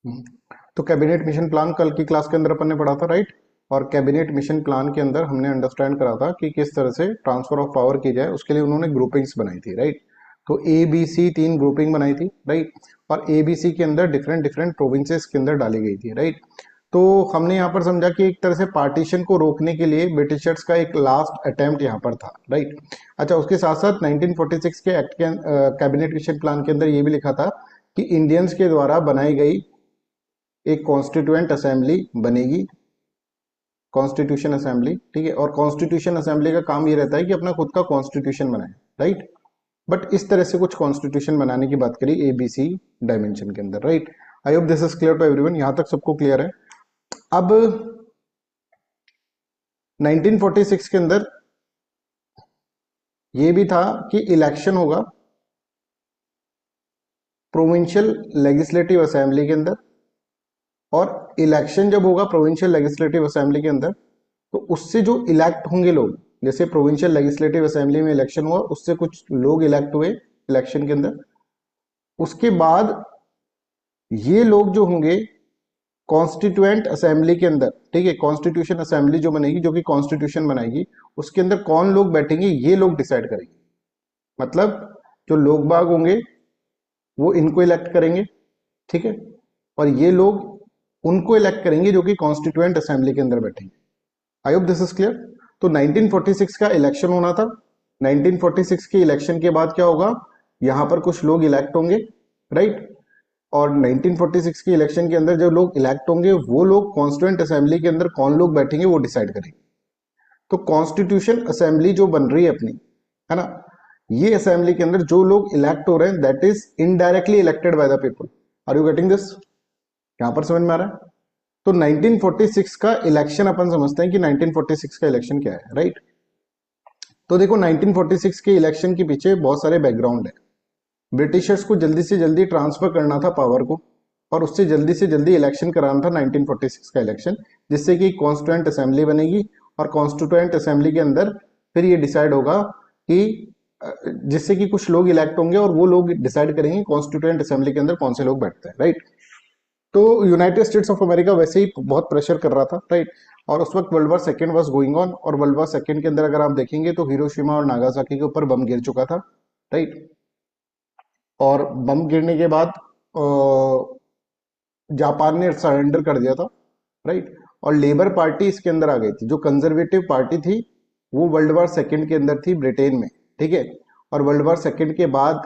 हम्म। तो cabinet mission plan कल की क्लास के अंदर अपन ने पढ़ा था, राइट। और कैबिनेट मिशन प्लान के अंदर हमने अंडरस्टैंड करा था कि किस तरह से ट्रांसफर ऑफ पावर की जाए, उसके लिए उन्होंने ग्रुपिंग्स बनाई थी, राइट। तो ए बी सी तीन ग्रुपिंग बनाई थी, राइट। और ए बी सी के अंदर डिफरेंट डिफरेंट प्रोविंसेस के अंदर डाली गई थी, राइट। तो हमने यहाँ पर समझा कि एक तरह से पार्टीशन को रोकने के लिए ब्रिटिशर्स का एक लास्ट अटेम्प्ट यहाँ पर था, राइट। अच्छा, उसके साथ साथ 1946 के एक्ट के कैबिनेट मिशन प्लान के अंदर ये भी लिखा था कि इंडियंस के द्वारा बनाई गई एक कॉन्स्टिट्यूएंट असेंबली बनेगी, कॉन्स्टिट्यूशन असेंबली, ठीक है। और कॉन्स्टिट्यूशन असेंबली का काम ये रहता है कि अपना खुद का कॉन्स्टिट्यूशन बनाए, राइट। बट इस तरह से कुछ कॉन्स्टिट्यूशन बनाने की बात करी एबीसी डायमेंशन के अंदर, right. I hope this is clear to everyone, यहां तक सबको क्लियर है। अब 1946 के अंदर ये भी था कि इलेक्शन होगा प्रोविंशियल लेजिस्लेटिव असेंबली के अंदर। और इलेक्शन जब होगा प्रोविंशियल लेजिस्लेटिव असेंबली के अंदर, तो उससे जो इलेक्ट होंगे लोग, जैसे प्रोविंशियल लेजिस्लेटिव असेंबली में इलेक्शन हुआ, उससे कुछ लोग इलेक्ट हुए इलेक्शन के अंदर। उसके बाद ये लोग जो होंगे कॉन्स्टिट्यूएंट असेंबली के अंदर, ठीक है, कॉन्स्टिट्यूशन असेंबली जो बनेगी, जो कि कॉन्स्टिट्यूशन बनाएगी, उसके अंदर कौन लोग बैठेंगे ये लोग डिसाइड करेंगे। मतलब जो लोग बाग होंगे वो इनको इलेक्ट करेंगे, ठीक है। और ये लोग उनको इलेक्ट करेंगे जो कि कॉन्स्टिट्यूएंट असेंबली के अंदर बैठेंगे। आई होप दिस इज क्लियर। तो 1946 का इलेक्शन होना था। 1946 के इलेक्शन के बाद क्या होगा, यहां पर कुछ लोग इलेक्ट होंगे, राइट। और 1946 के इलेक्शन के अंदर जो लोग इलेक्ट होंगे वो लोग कॉन्स्टिट्यूएंट असेंबली के अंदर कौन लोग बैठेंगे वो डिसाइड करेंगे। तो कॉन्स्टिट्यूशन असेंबली जो बन रही है अपनी, है ना, ये असेंबली के अंदर जो लोग इलेक्ट हो रहे हैं that is indirectly elected by the people. Are you getting this? यहां पर समझ में आ रहा है? तो 1946 का इलेक्शन अपन समझते हैं कि 1946 का इलेक्शन क्या है, राइट। तो देखो 1946 के इलेक्शन के पीछे बहुत सारे बैकग्राउंड है। ब्रिटिशर्स को जल्दी से जल्दी ट्रांसफर करना था पावर को, और उससे जल्दी से जल्दी इलेक्शन कराना था 1946 का इलेक्शन, जिससे कि कॉन्स्टिट्यूएंट असेंबली बनेगी। और कॉन्स्टिट्यूएंट असेंबली के अंदर फिर ये डिसाइड होगा कि जिससे कि कुछ लोग इलेक्ट होंगे और वो लोग डिसाइड करेंगे कॉन्स्टिट्यूएंट असेंबली के अंदर कौन से लोग बैठते हैं, राइट। तो यूनाइटेड स्टेट्स ऑफ अमेरिका वैसे ही बहुत प्रेशर कर रहा था, राइट। और उस वक्त world war second was going on, और वर्ल्ड वॉर सेकेंड के अंदर अगर आप देखेंगे तो हिरोशिमा और नागासाकी के ऊपर बम गिर चुका था, राइट। और बम गिरने के बाद जापान ने सरेंडर कर दिया था, राइट। और लेबर पार्टी इसके अंदर आ गई थी, जो कंजर्वेटिव पार्टी थी वो वर्ल्ड वॉर सेकेंड के अंदर थी ब्रिटेन में, ठीक है। और वर्ल्ड वॉर सेकेंड के बाद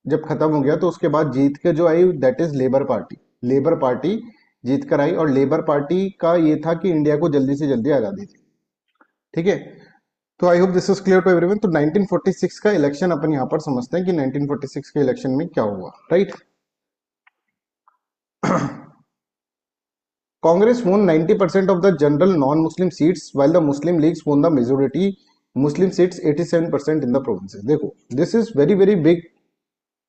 जब खत्म हो गया तो उसके बाद जीत के जो आई that is Labour Party. Labour Party जीत कर आई, और लेबर पार्टी का ये था कि इंडिया को जल्दी से जल्दी आजादी थी, ठीक है। तो I hope this is clear to everyone. तो 1946 का इलेक्शन अपन यहां पर समझते हैं कि 1946 के इलेक्शन में क्या हुआ, right. Congress won 90% of the general non-Muslim seats, while the Muslim leagues won the majority Muslim seats, 87% in the provinces. देखो, this is very very big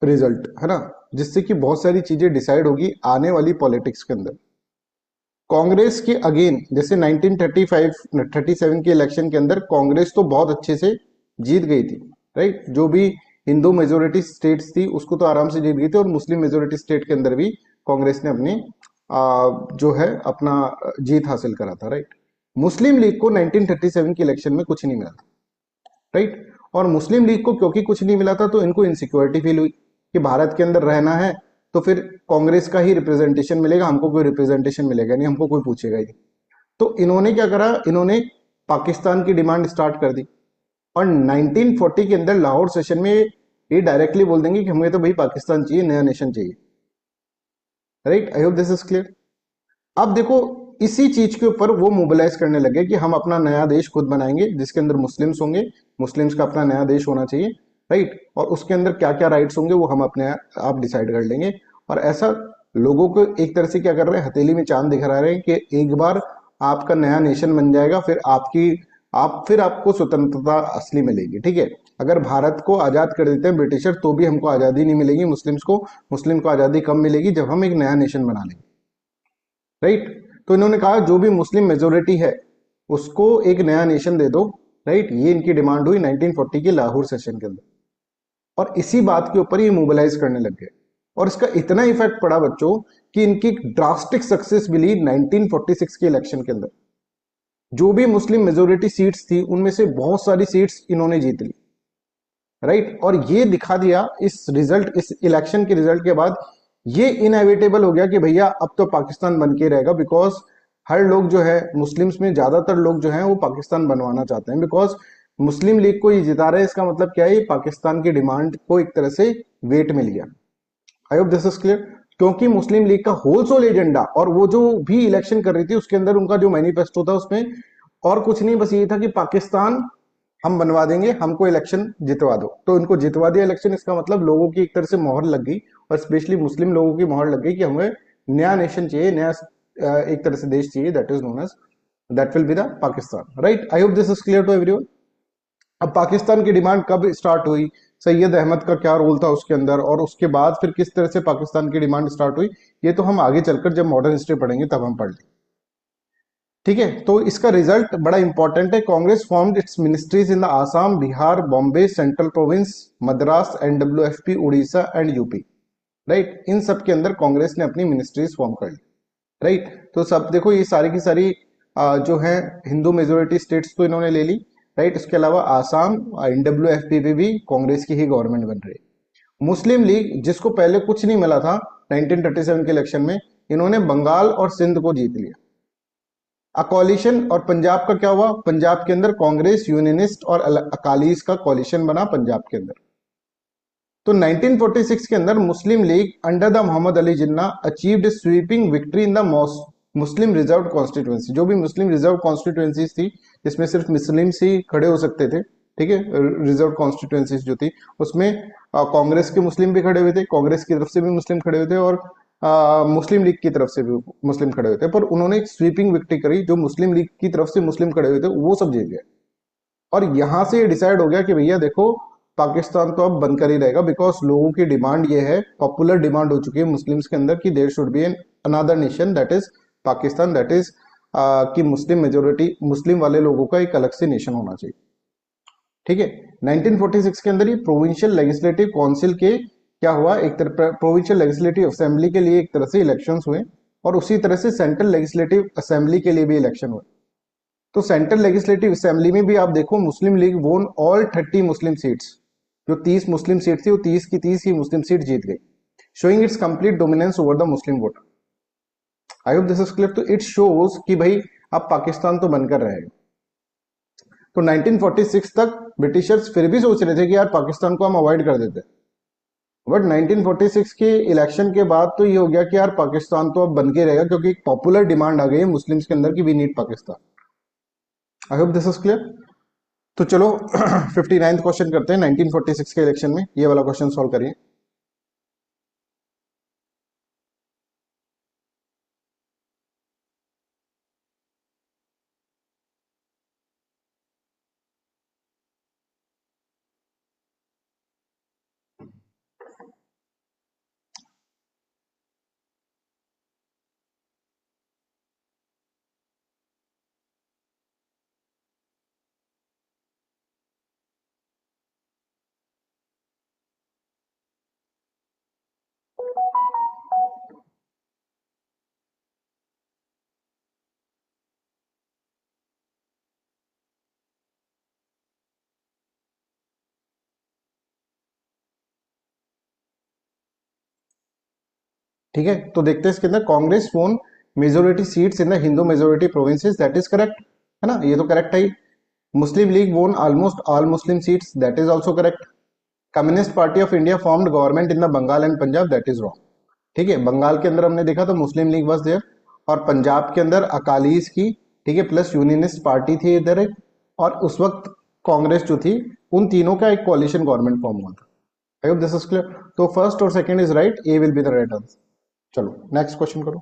result, है ना, जिससे कि बहुत सारी चीजें डिसाइड होगी आने वाली पॉलिटिक्स के अंदर। कांग्रेस के अगेन जैसे 1935 37 के इलेक्शन के अंदर कांग्रेस तो बहुत अच्छे से जीत गई थी, राइट। जो भी हिंदू मेजोरिटी स्टेट्स थी उसको तो आराम से जीत गई थी, और मुस्लिम मेजोरिटी स्टेट के अंदर भी कांग्रेस ने अपनी जो है अपना जीत हासिल करा था, राइट। मुस्लिम लीग को 1937 के इलेक्शन में कुछ नहीं मिला था, राइट। और मुस्लिम लीग को क्योंकि कुछ नहीं मिला था तो इनको इनसिक्योरिटी फील हुई कि भारत के अंदर रहना है तो फिर कांग्रेस का ही रिप्रेजेंटेशन मिलेगा, हमको कोई रिप्रेजेंटेशन मिलेगा नहीं, हमको कोई पूछेगा ही नहीं। तो इन्होंने क्या करा, इन्होंने पाकिस्तान की डिमांड स्टार्ट कर दी। और 1940 के अंदर लाहौर सेशन में ये डायरेक्टली बोल देंगे कि हमें तो भाई पाकिस्तान चाहिए, नया नेशन चाहिए, right. I hope this is clear. अब देखो इसी चीज के ऊपर वो मोबिलाइज करने लगे कि हम अपना नया देश खुद बनाएंगे जिसके अंदर मुस्लिम्स होंगे, मुस्लिम्स का अपना नया देश होना चाहिए, राइट। और उसके अंदर क्या क्या राइट्स होंगे वो हम अपने आप डिसाइड कर लेंगे। और ऐसा लोगों को एक तरह से क्या कर रहे हैं, हथेली में चांद दिखा रहे हैं कि एक बार आपका नया नेशन बन जाएगा, फिर आपको स्वतंत्रता असली मिलेगी, ठीक है। अगर भारत को आजाद कर देते हैं ब्रिटिशर तो भी हमको आजादी नहीं मिलेगी, मुस्लिम को आजादी कब मिलेगी, जब हम एक नया नेशन बना लेंगे, राइट। तो इन्होंने कहा जो भी मुस्लिम मेजोरिटी है उसको एक नया नेशन दे दो, राइट। ये इनकी डिमांड हुई 1940 के लाहौर सेशन के अंदर, और इसी बात के ऊपर ये मोबिलाइज करने लग गए। और इसका इतना इफेक्ट पड़ा बच्चों कि इनकी ड्रास्टिक सक्सेस मिली 1946 के इलेक्शन के अंदर। जो भी मुस्लिम मेजोरिटी सीट्स थी उनमें से बहुत सारी सीट्स इन्होंने जीत ली, राइट। और ये दिखा दिया इस रिजल्ट, इस इलेक्शन के रिजल्ट के बाद ये इनएविटेबल हो गया कि भैया अब तो पाकिस्तान बन के रहेगा, बिकॉज हर लोग जो है, मुस्लिम्स में ज्यादातर लोग जो हैं वो पाकिस्तान बनवाना चाहते हैं, बिकॉज मुस्लिम लीग को ये जिता रहे हैं। इसका मतलब क्या है, ये पाकिस्तान की डिमांड को एक तरह से वेट में लिया। आई होप दिस इज क्लियर। क्योंकि मुस्लिम लीग का होल सोल एजेंडा और वो जो भी इलेक्शन कर रही थी उसके अंदर उनका जो मैनिफेस्टो था उसमें और कुछ नहीं, बस ये था कि पाकिस्तान हम बनवा देंगे, हमको इलेक्शन जितवा दो। तो इनको जितवा दिया इलेक्शन, इसका मतलब लोगों की एक तरह से मोहर लग गई, और स्पेशली मुस्लिम लोगों की मोहर लग गई कि हमें नया नेशन चाहिए, नया एक तरह से देश चाहिए, that is known as, that will be the Pakistan, right. I hope this is clear to everyone. अब पाकिस्तान की डिमांड कब स्टार्ट हुई, सैयद अहमद का क्या रोल था उसके अंदर, और उसके बाद फिर किस तरह से पाकिस्तान की डिमांड स्टार्ट हुई, ये तो हम आगे चलकर जब मॉडर्न हिस्ट्री पढ़ेंगे तब हम पढ़ लेंगे, ठीक है। तो इसका रिजल्ट बड़ा इंपॉर्टेंट है। Congress formed its ministries in the Assam, Bihar, Bombay, Central Province, Madras, NWFP, Orissa and UP, right. इन सब के अंदर कांग्रेस ने अपनी मिनिस्ट्रीज फॉर्म कर ली, राइट। तो सब देखो, ये सारी की सारी जो है हिंदू मेजोरिटी स्टेट्स तो इन्होंने ले ली, राइट। इसके अलावा आसाम, एनडब्ल्यूएफपी पे भी कांग्रेस की ही गवर्नमेंट बन रही है। मुस्लिम लीग, जिसको पहले कुछ नहीं मिला था 1937 के इलेक्शन में, इन्होंने बंगाल और सिंध को जीत लिया। कॉलिशन, और पंजाब का क्या हुआ, पंजाब के अंदर कांग्रेस, यूनियनिस्ट और अकालीस का कॉलिशन बना पंजाब के अंदर। तो 1946 के अंदर Muslim League under the Mohammad Ali Jinnah achieved sweeping victory in the Muslim reserve constituency. जो भी मुस्लिम रिजर्व कॉन्स्टिट्यूएंसीज थी, जिसमें सिर्फ मुस्लिम ही खड़े हो सकते थे, ठीक है, रिजर्व कॉन्स्टिट्यूएंसीज जो थी उसमें कांग्रेस के मुस्लिम भी खड़े हुए थे, कांग्रेस की तरफ से भी मुस्लिम खड़े हुए थे, और मुस्लिम लीग की तरफ से भी मुस्लिम खड़े हुए थे। पर उन्होंने एक स्वीपिंग विक्ट्री करी, जो मुस्लिम लीग की तरफ से मुस्लिम खड़े हुए थे वो सब जीत गए। और यहां से डिसाइड हो गया कि भैया देखो, पाकिस्तान तो अब बनकर ही रहेगा, बिकॉज लोगों की डिमांड ये है, पॉपुलर डिमांड हो चुकी है मुस्लिम्स के अंदर कि there should be an another nation that is Pakistan, that is कि मुस्लिम मेजोरिटी, मुस्लिम वाले लोगों का एक अलग से नेशन होना चाहिए, ठीक है। 1946 के अंदर ही प्रोविंशियल लेजिस्लेटिव काउंसिल के क्या हुआ, एक तरह प्रोविंशियल लेजिस्लेटिव असेंबली के लिए एक तरह से इलेक्शंस हुए, और उसी तरह से सेंट्रल लेजिस्लेटिव असेंबली के लिए भी इलेक्शन हुए। तो सेंट्रल लेजिस्लेटिव असेंबली में भी आप देखो, मुस्लिम लीग वोन ऑल 30 मुस्लिम सीट्स। जो 30 मुस्लिम सीट थी वो 30 की 30 ही मुस्लिम सीट जीत गई, showing it's complete dominance over the Muslim voter. I hope this is clear. तो इट शोज कि भाई अब पाकिस्तान तो बनकर रहेगा। तो 1946 तक ब्रिटिशर्स फिर भी सोच रहे थे कि यार पाकिस्तान को हम अवॉइड कर देते, बट 1946 के इलेक्शन के बाद तो ये हो गया कि यार पाकिस्तान तो अब बन के रहेगा, क्योंकि एक पॉपुलर डिमांड आ गई है मुस्लिम्स के अंदर कि we need Pakistan. I hope this is clear. तो चलो 59th क्वेश्चन करते हैं 1946 के इलेक्शन में, ये वाला क्वेश्चन सॉल्व करिए। ठीक है, तो देखते हैं इसके अंदर, Congress won majority seats in the Hindu majority provinces, that is correct, है ना, ये तो करेक्ट है। Muslim League won almost all Muslim seats, that is also correct. Communist Party of India formed government in the Bengal and Punjab, that is wrong. ठीक है, बंगाल के अंदर हमने देखा तो मुस्लिम लीग वॉज देयर, और पंजाब के अंदर अकालीस की, ठीक है, प्लस यूनियनिस्ट पार्टी थी इधर एक, और उस वक्त कांग्रेस जो थी, उन तीनों का एक कोalition गवर्नमेंट फॉर्म हुआ था। आई होप दिस इज क्लियर। तो फर्स्ट और second is right, A will be the right answer. चलो नेक्स्ट क्वेश्चन करो।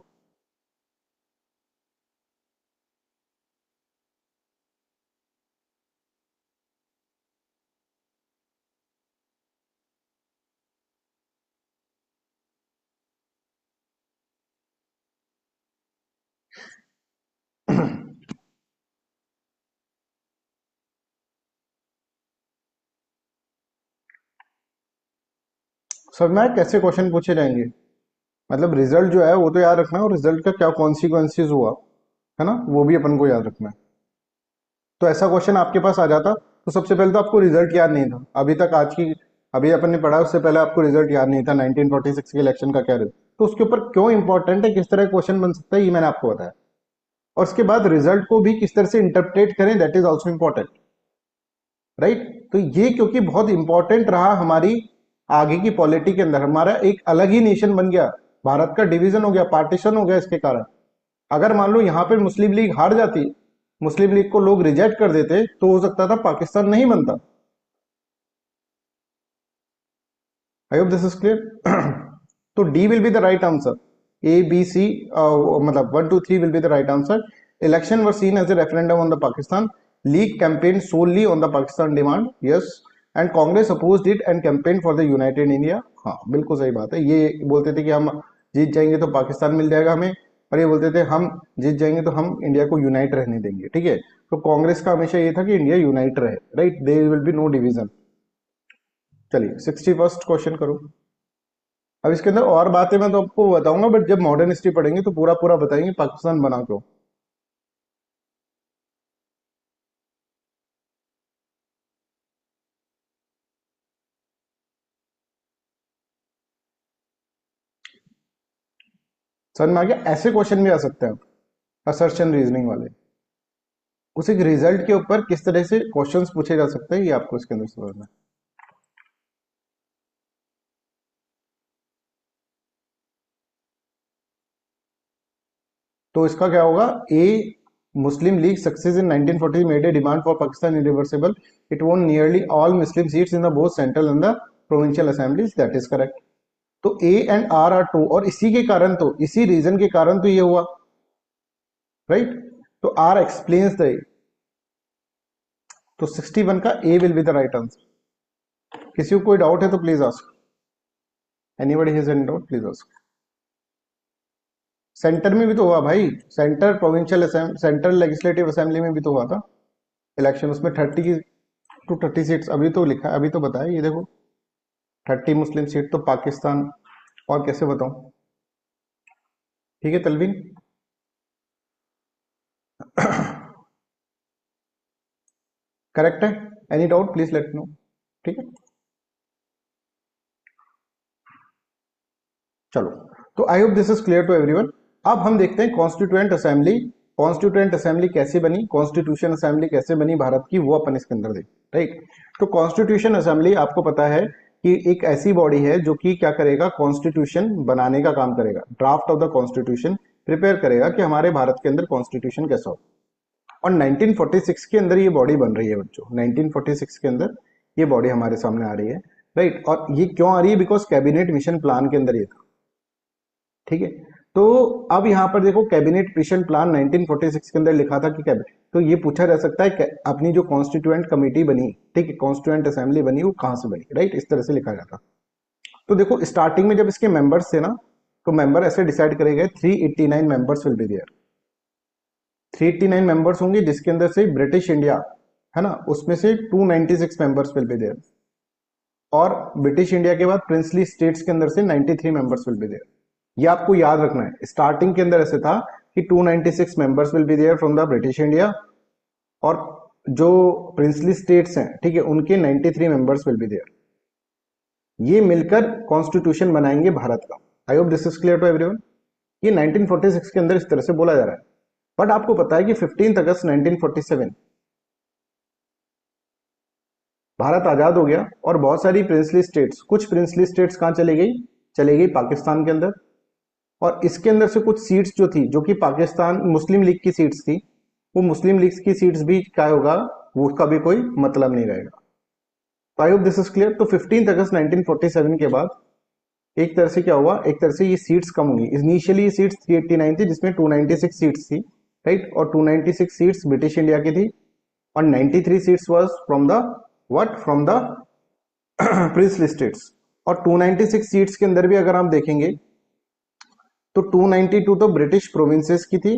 सर मैं कैसे क्वेश्चन पूछे जाएंगे? मतलब रिजल्ट जो है वो तो याद रखना है, और रिजल्ट का क्या कॉन्सिक्वेंसेज हुआ है ना, वो भी अपन को याद रखना है। तो ऐसा क्वेश्चन आपके पास आ जाता तो सबसे पहले तो आपको रिजल्ट याद नहीं था अभी तक, आज की अभी अपन ने पढ़ा उससे पहले आपको रिजल्ट याद नहीं था 1946 के इलेक्शन का क्या रिजल्ट, तो उसके ऊपर क्यों इंपॉर्टेंट है, किस तरह क्वेश्चन बन सकता है, ये मैंने आपको बताया। और उसके बाद रिजल्ट को भी किस तरह से इंटरप्रेट करें, that is also important, right. तो ये क्योंकि बहुत इंपॉर्टेंट रहा हमारी आगे की पॉलिटी के अंदर, हमारा एक अलग ही नेशन बन गया, भारत का डिवीजन हो गया, पार्टीशन हो गया इसके कारण। अगर मान लो यहाँ पे मुस्लिम लीग हार जाती, मुस्लिम लीग को लोग रिजेक्ट कर देते, तो हो सकता था पाकिस्तान नहीं बनता। I hope this is clear. तो D will be the right answer, A B C, मतलब 1 2 3 will be the right answer. Election were seen as a referendum on the Pakistan, League campaign solely on the Pakistan demand, yes, and Congress opposed it and campaign for the united India. हाँ बिल्कुल सही बात है, ये बोलते थे कि हम जीत जाएंगे तो पाकिस्तान मिल जाएगा हमें, और ये बोलते थे हम जीत जाएंगे तो हम इंडिया को यूनाइट रहने देंगे, ठीक है। तो कांग्रेस का हमेशा ये था कि इंडिया यूनाइट रहे, right, there will be no division. चलिए 61st क्वेश्चन करो। अब इसके अंदर और बातें मैं तो आपको बताऊंगा, बट जब मॉडर्न हिस्ट्री पढ़ेंगे तो पूरा पूरा बताएंगे पाकिस्तान बना क्यों। समझ में आ गया? ऐसे क्वेश्चन भी आ सकते हैं असर्शन रीजनिंग वाले, उस एक रिजल्ट के ऊपर किस तरह से क्वेश्चंस पूछे जा सकते हैं, ये आपको इसके अंदर समझना है। तो इसका क्या होगा, A Muslim League success in 1940 made a demand for Pakistan irreversible, it won nearly all Muslim seats in the both central and the provincial assemblies, that is correct. तो ए एंड आर टू, और इसी के कारण, तो इसी reason के कारण तो ये हुआ, राइट। तो आर एक्सप्लेन्स द, तो 61 का A will be the right answer. किसी को कोई डाउट है तो please ask, anybody has any doubt please ask. Centre में भी तो हुआ भाई, centre provincial central legislative assembly में भी तो हुआ था इलेक्शन, उसमें 30 to 30 सीट्स, अभी तो लिखा है, अभी तो बताया, ये देखो 30 मुस्लिम सीट तो पाकिस्तान, और कैसे बताऊं। ठीक है तलवीन। करेक्ट है, any doubt please let know, ठीक है। चलो, तो I hope this is clear to everyone. अब हम देखते हैं कॉन्स्टिट्यूएंट असेंबली, कॉन्स्टिट्यूएंट असेंबली कैसे बनी, कॉन्स्टिट्यूशन असेंबली कैसे बनी भारत की, वो अपन इसके अंदर देखते, राइट। तो कॉन्स्टिट्यूशन असेंबली आपको पता है कि एक ऐसी बॉडी है जो कि क्या करेगा, कॉन्स्टिट्यूशन बनाने का काम करेगा, draft of the constitution prepare करेगा कि हमारे भारत के अंदर कॉन्स्टिट्यूशन कैसा हो। और 1946 के अंदर ये बॉडी बन रही है बच्चों, 1946 के अंदर ये बॉडी हमारे सामने आ रही है, राइट। और ये क्यों आ रही है, बिकॉज कैबिनेट मिशन प्लान के अंदर ये था, ठीक है। तो अब यहाँ पर देखो कैबिनेट मिशन प्लान 1946 के अंदर लिखा था कि कैबिनेट, तो ये पूछा जा सकता है कि अपनी जो कॉन्स्टिट्यूएंट कमेटी बनी, ठीक है, कॉन्स्टिट्यूएंट असेंबली बनी, वो कहां से बनी, राइट, इस तरह से लिखा जाता। तो देखो स्टार्टिंग में जब इसके मेंबर्स थे ना, तो मेंबर ऐसे डिसाइड करे गए 389 members will be there, 389 members होंगे, जिसके अंदर से ब्रिटिश इंडिया है ना, उसमें से 296 मेंबर्स विल बी देयर, और ब्रिटिश इंडिया के बाद प्रिंसली स्टेट्स के अंदर से 93 मेंबर्स विल बी देयर। ये आपको याद रखना है, स्टार्टिंग के अंदर ऐसे था कि 296 members will be there from the British India, और जो प्रिंसली स्टेट्स हैं, ठीक है, उनके 93 मेंबर्स विल बी देयर। ये मिलकर कॉन्स्टिट्यूशन बनाएंगे भारत का। I hope this is clear to everyone. ये 1946 के अंदर इस तरह से बोला जा रहा है। बट आपको पता है कि 15 अगस्त 1947 भारत आजाद हो गया, और बहुत सारी प्रिंसली स्टेट्स, कुछ प्रिंसली स्टेट्स कहां चली गई पाकिस्तान के अंदर। और इसके अंदर से कुछ सीट्स जो थी, जो कि पाकिस्तान मुस्लिम लीग की सीट्स थी, वो मुस्लिम लीग की सीट्स भी क्या होगा, वो उसका भी कोई मतलब नहीं रहेगा। तो I hope this is clear. तो 15 अगस्त 1947 के बाद एक तरह से क्या हुआ, एक तरह से ये सीट्स कम होंगी। इनिशियली ये सीट्स 389 थी, जिसमें 296 सीट्स थी, राइट, और 296 सीट्स ब्रिटिश इंडिया की थी, और 93 seats was from the what, from the princely states. और 296 सीट्स के अंदर भी अगर हम देखेंगे तो 292 तो ब्रिटिश प्रोविंसेस की थी,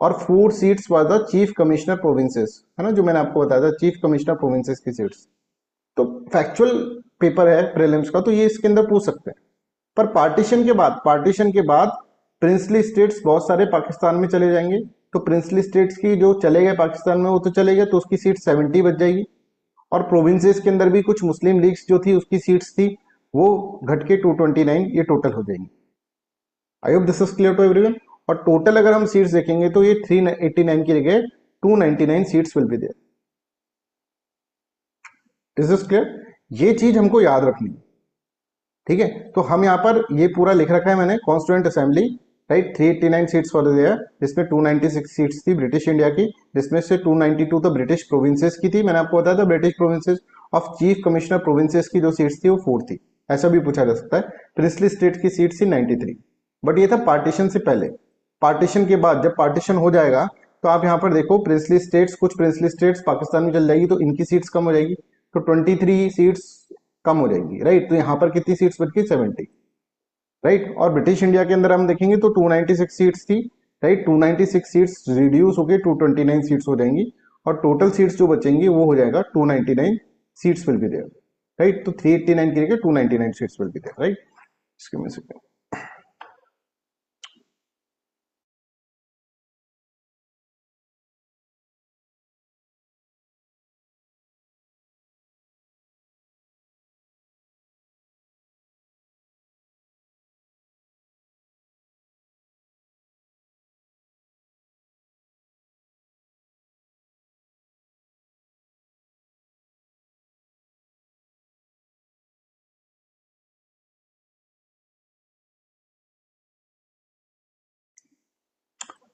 और 4 seats was the chief commissioner provinces, है ना, जो मैंने आपको बताया था, चीफ कमिश्नर प्रोविंसेस की सीट्स। तो फैक्चुअल पेपर है प्रीलिम्स का, तो ये इसके अंदर पूछ सकते हैं। पर पार्टीशन के बाद प्रिंसली स्टेट्स बहुत सारे पाकिस्तान में चले जाएंगे, तो प्रिंसली स्टेट्स की जो चले गए पाकिस्तान में वो तो चले गए, तो उसकी सीट 70 बच जाएगी। और प्रोविंसेस के अंदर भी कुछ मुस्लिम लीग्स जो थी उसकी सीट्स थी वो घट के 229 ये टोटल हो जाएंगी। I hope this is clear to everyone. और टोटल अगर हम सीट्स देखेंगे तो ये 389 की जगह 299 seats will be there. Is this clear? ये चीज हमको याद रखनी है, ठीक है। तो हम यहाँ पर ये पूरा लिख रखा है मैंने, constituent assembly, right, 389 seats for दिया, जिसमें 296 सीट्स थी ब्रिटिश इंडिया की, जिसमें से 292 तो ब्रिटिश प्रोविंसेस की थी। मैंने आपको बताया था British provinces of chief commissioner provinces की जो सीट्स थी वो 4 थी, ऐसा भी पूछा जा सकता है। प्रिंसली स्टेट की सीट थी 93, बट ये था पार्टीशन से पहले। पार्टीशन के बाद जब पार्टीशन हो जाएगा तो आप यहाँ पर देखो प्रिंसली स्टेट्स, कुछ प्रिंसली स्टेट्स पाकिस्तान में चल जाएगी तो इनकी सीट्स कम हो जाएगी, तो 23 सीट्स कम हो जाएगी, राइट। तो यहाँ पर कितनी सीट्स बच गई? 70, राइट। और ब्रिटिश इंडिया के अंदर हम देखेंगे तो 296 सीट्स थी, राइट। 296 सीट्स रिड्यूस होकर 229 सीट्स हो जाएंगी, और टोटल सीट्स जो बचेंगी वो हो जाएगा 299 seats will be there, right. तो 389 की जगह 299 seats will be there, right. इसके में से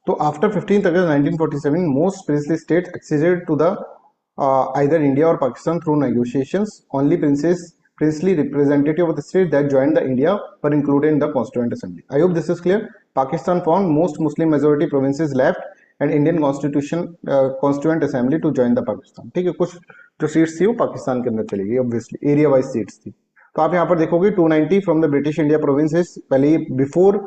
तो after 15th August 1947, most princely states acceded to the either India or Pakistan through negotiations. Only princely representative of the state that joined the India were included in the Constituent Assembly. I hope this is clear. Pakistan found most Muslim majority provinces left and Indian Constituent Assembly to join the Pakistan. ठीक है, कुछ जो seats थी वो पाकिस्तान के अंदर चली गई, ऑब्वियसली एरिया वाइज सीट्स थी। तो आप यहाँ पर देखोगे 290 from the British India provinces, पहले बिफोर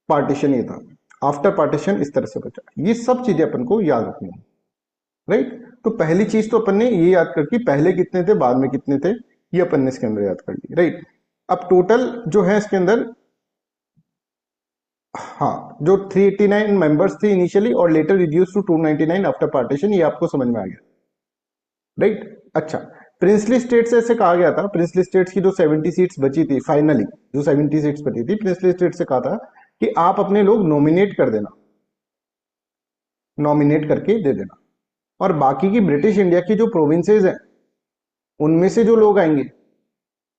पार्टीशन ये था, आफ्टर पार्टीशन इस तरह से बचा। ये सब चीजें अपन को याद रखनी है, राइट। तो पहली चीज तो अपन ने ये याद कर कि पहले कितने थे बाद में कितने थे, ये अपन ने इसके अंदर याद कर ली, राइट। अब टोटल जो है इसके अंदर, हाँ, जो 389 मेंबर्स थे इनिशियली और later reduce to 299 after partition, ये आपको समझ में आ गया, राइट। अच्छा, प्रिंसली स्टेट्स ऐसे कहा गया था, प्रिंसली स्टेट्स की जो 70 सीट्स बची थी फाइनली, जो 70 सीट्स बची थी प्रिंसली स्टेट से कहा था कि आप अपने लोग नॉमिनेट कर देना, नॉमिनेट करके दे देना, और बाकी की ब्रिटिश इंडिया की जो प्रोविंसेस हैं उनमें से जो लोग आएंगे,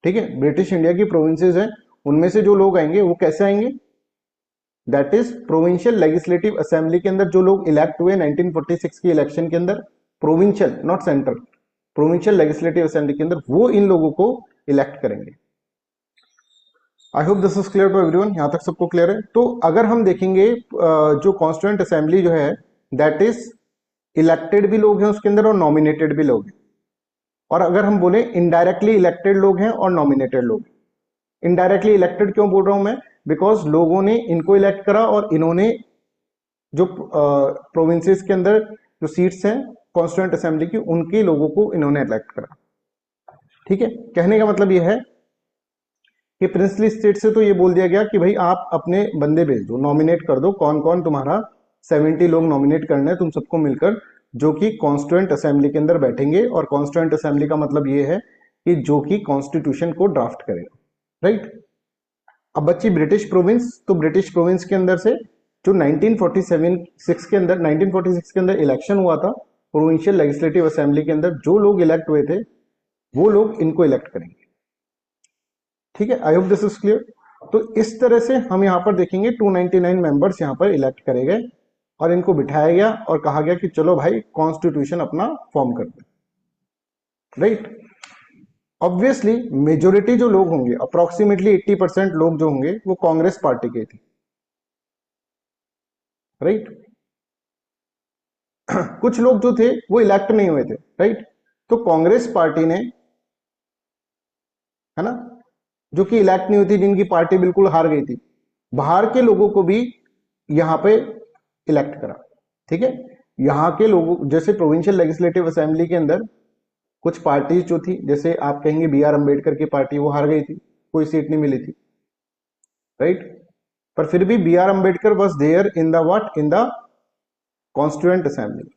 ठीक है, ब्रिटिश इंडिया की प्रोविंसेस हैं उनमें से जो लोग आएंगे वो कैसे आएंगे? That is provincial legislative assembly के अंदर जो लोग इलेक्ट हुए 1946 की इलेक्शन के अंदर, provincial not central, provincial legislative assembly के अंदर वो इन लोगों को इलेक्ट करेंगे। I hope this is clear to everyone, यहां तक सबको क्लियर है। तो अगर हम देखेंगे जो कॉन्स्टिट्यूएंट असेंबली जो है दैट इज इलेक्टेड भी लोग हैं उसके अंदर और नॉमिनेटेड भी लोग हैं, और अगर हम बोले इनडायरेक्टली इलेक्टेड लोग हैं और नॉमिनेटेड लोग। इनडायरेक्टली इलेक्टेड क्यों बोल रहा हूं मैं? बिकॉज लोगों ने इनको इलेक्ट करा और इन्होंने जो प्रोविंसेस के अंदर जो सीट्स हैं कॉन्स्टिट्यूएंट असेंबली की उनके लोगों को इन्होंने इलेक्ट करा, ठीक है। कहने का मतलब यह है कि प्रिंसली स्टेट से तो ये बोल दिया गया कि भाई आप अपने बंदे भेज दो, नॉमिनेट कर दो, कौन कौन तुम्हारा 70 लोग नॉमिनेट करने हैं तुम सबको मिलकर, जो कि कॉन्स्टिट्यूएंट असेंबली के अंदर बैठेंगे। और कॉन्स्टिट्यूएंट असेंबली का मतलब ये है कि जो कि कॉन्स्टिट्यूशन को ड्राफ्ट करेगा, राइट। अब बच्ची ब्रिटिश प्रोविंस, तो ब्रिटिश प्रोविंस के अंदर से जो 1946 के अंदर इलेक्शन हुआ था प्रोविंशियल लेजिस्लेटिव असेंबली के अंदर, जो लोग इलेक्ट हुए थे वो लोग इनको इलेक्ट करेंगे, ठीक है। I hope this is clear. तो इस तरह से हम यहाँ पर देखेंगे 299 मेंबर्स यहाँ पर इलेक्ट करे गए और इनको बिठाया गया और कहा गया कि चलो भाई कॉन्स्टिट्यूशन अपना फॉर्म करते हैं, राइट। ऑब्वियसली मेजोरिटी जो लोग होंगे, अप्रोक्सीमेटली 80% लोग जो होंगे वो कांग्रेस पार्टी के थे, राइट। कुछ लोग जो थे वो इलेक्ट नहीं हुए थे, राइट। तो कांग्रेस पार्टी ने, है ना, जो कि इलेक्ट नहीं हुई थी, जिनकी पार्टी बिल्कुल हार गई थी, बाहर के लोगों को भी यहां पे इलेक्ट करा, ठीक है। यहां के लोगों, जैसे प्रोविंशियल लेजिस्लेटिव असेंबली के अंदर कुछ पार्टी जो थी, जैसे आप कहेंगे बी आर अम्बेडकर की पार्टी, वो हार गई थी, कोई सीट नहीं मिली थी, राइट। पर फिर भी B R Ambedkar was there in the what, in the constituent assembly,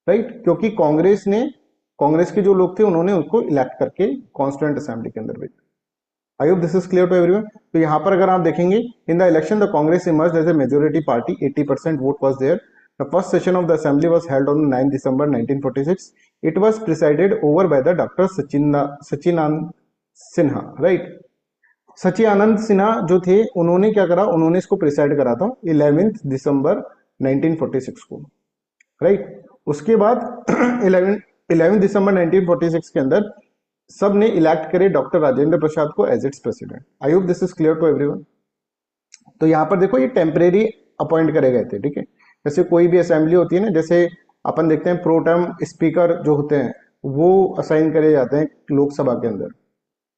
right, क्योंकि कांग्रेस के जो लोग थे उन्होंने उसको इलेक्ट करके कॉन्स्टिट्यूएंट असेंबली के अंदर भेजा। I hope this is clear to everyone. तो यहाँ पर अगर आप देखेंगे, in the election the Congress emerged as a majority party, 80% vote was there. The first session of the assembly was held on 9 December 1946। It was presided over by the doctor Sachchidananda Sinha, right. Sachchidananda Sinha जो थे, उन्होंने क्या करा, उन्होंने इसको प्रिसाइड करा था 11 December 1946 को, राइट। उसके बाद 11 दिसंबर 1946 के अंदर सब ने इलेक्ट करे डॉक्टर राजेंद्र प्रसाद को as its president. I hope this is clear to everyone. तो यहाँ पर देखो, ये टेम्परेरी अपॉइंट करे गए थे, ठीक है। जैसे कोई भी असेंबली होती है ना, जैसे अपन देखते हैं प्रो टर्म स्पीकर जो होते हैं वो असाइन करे जाते हैं लोकसभा के अंदर,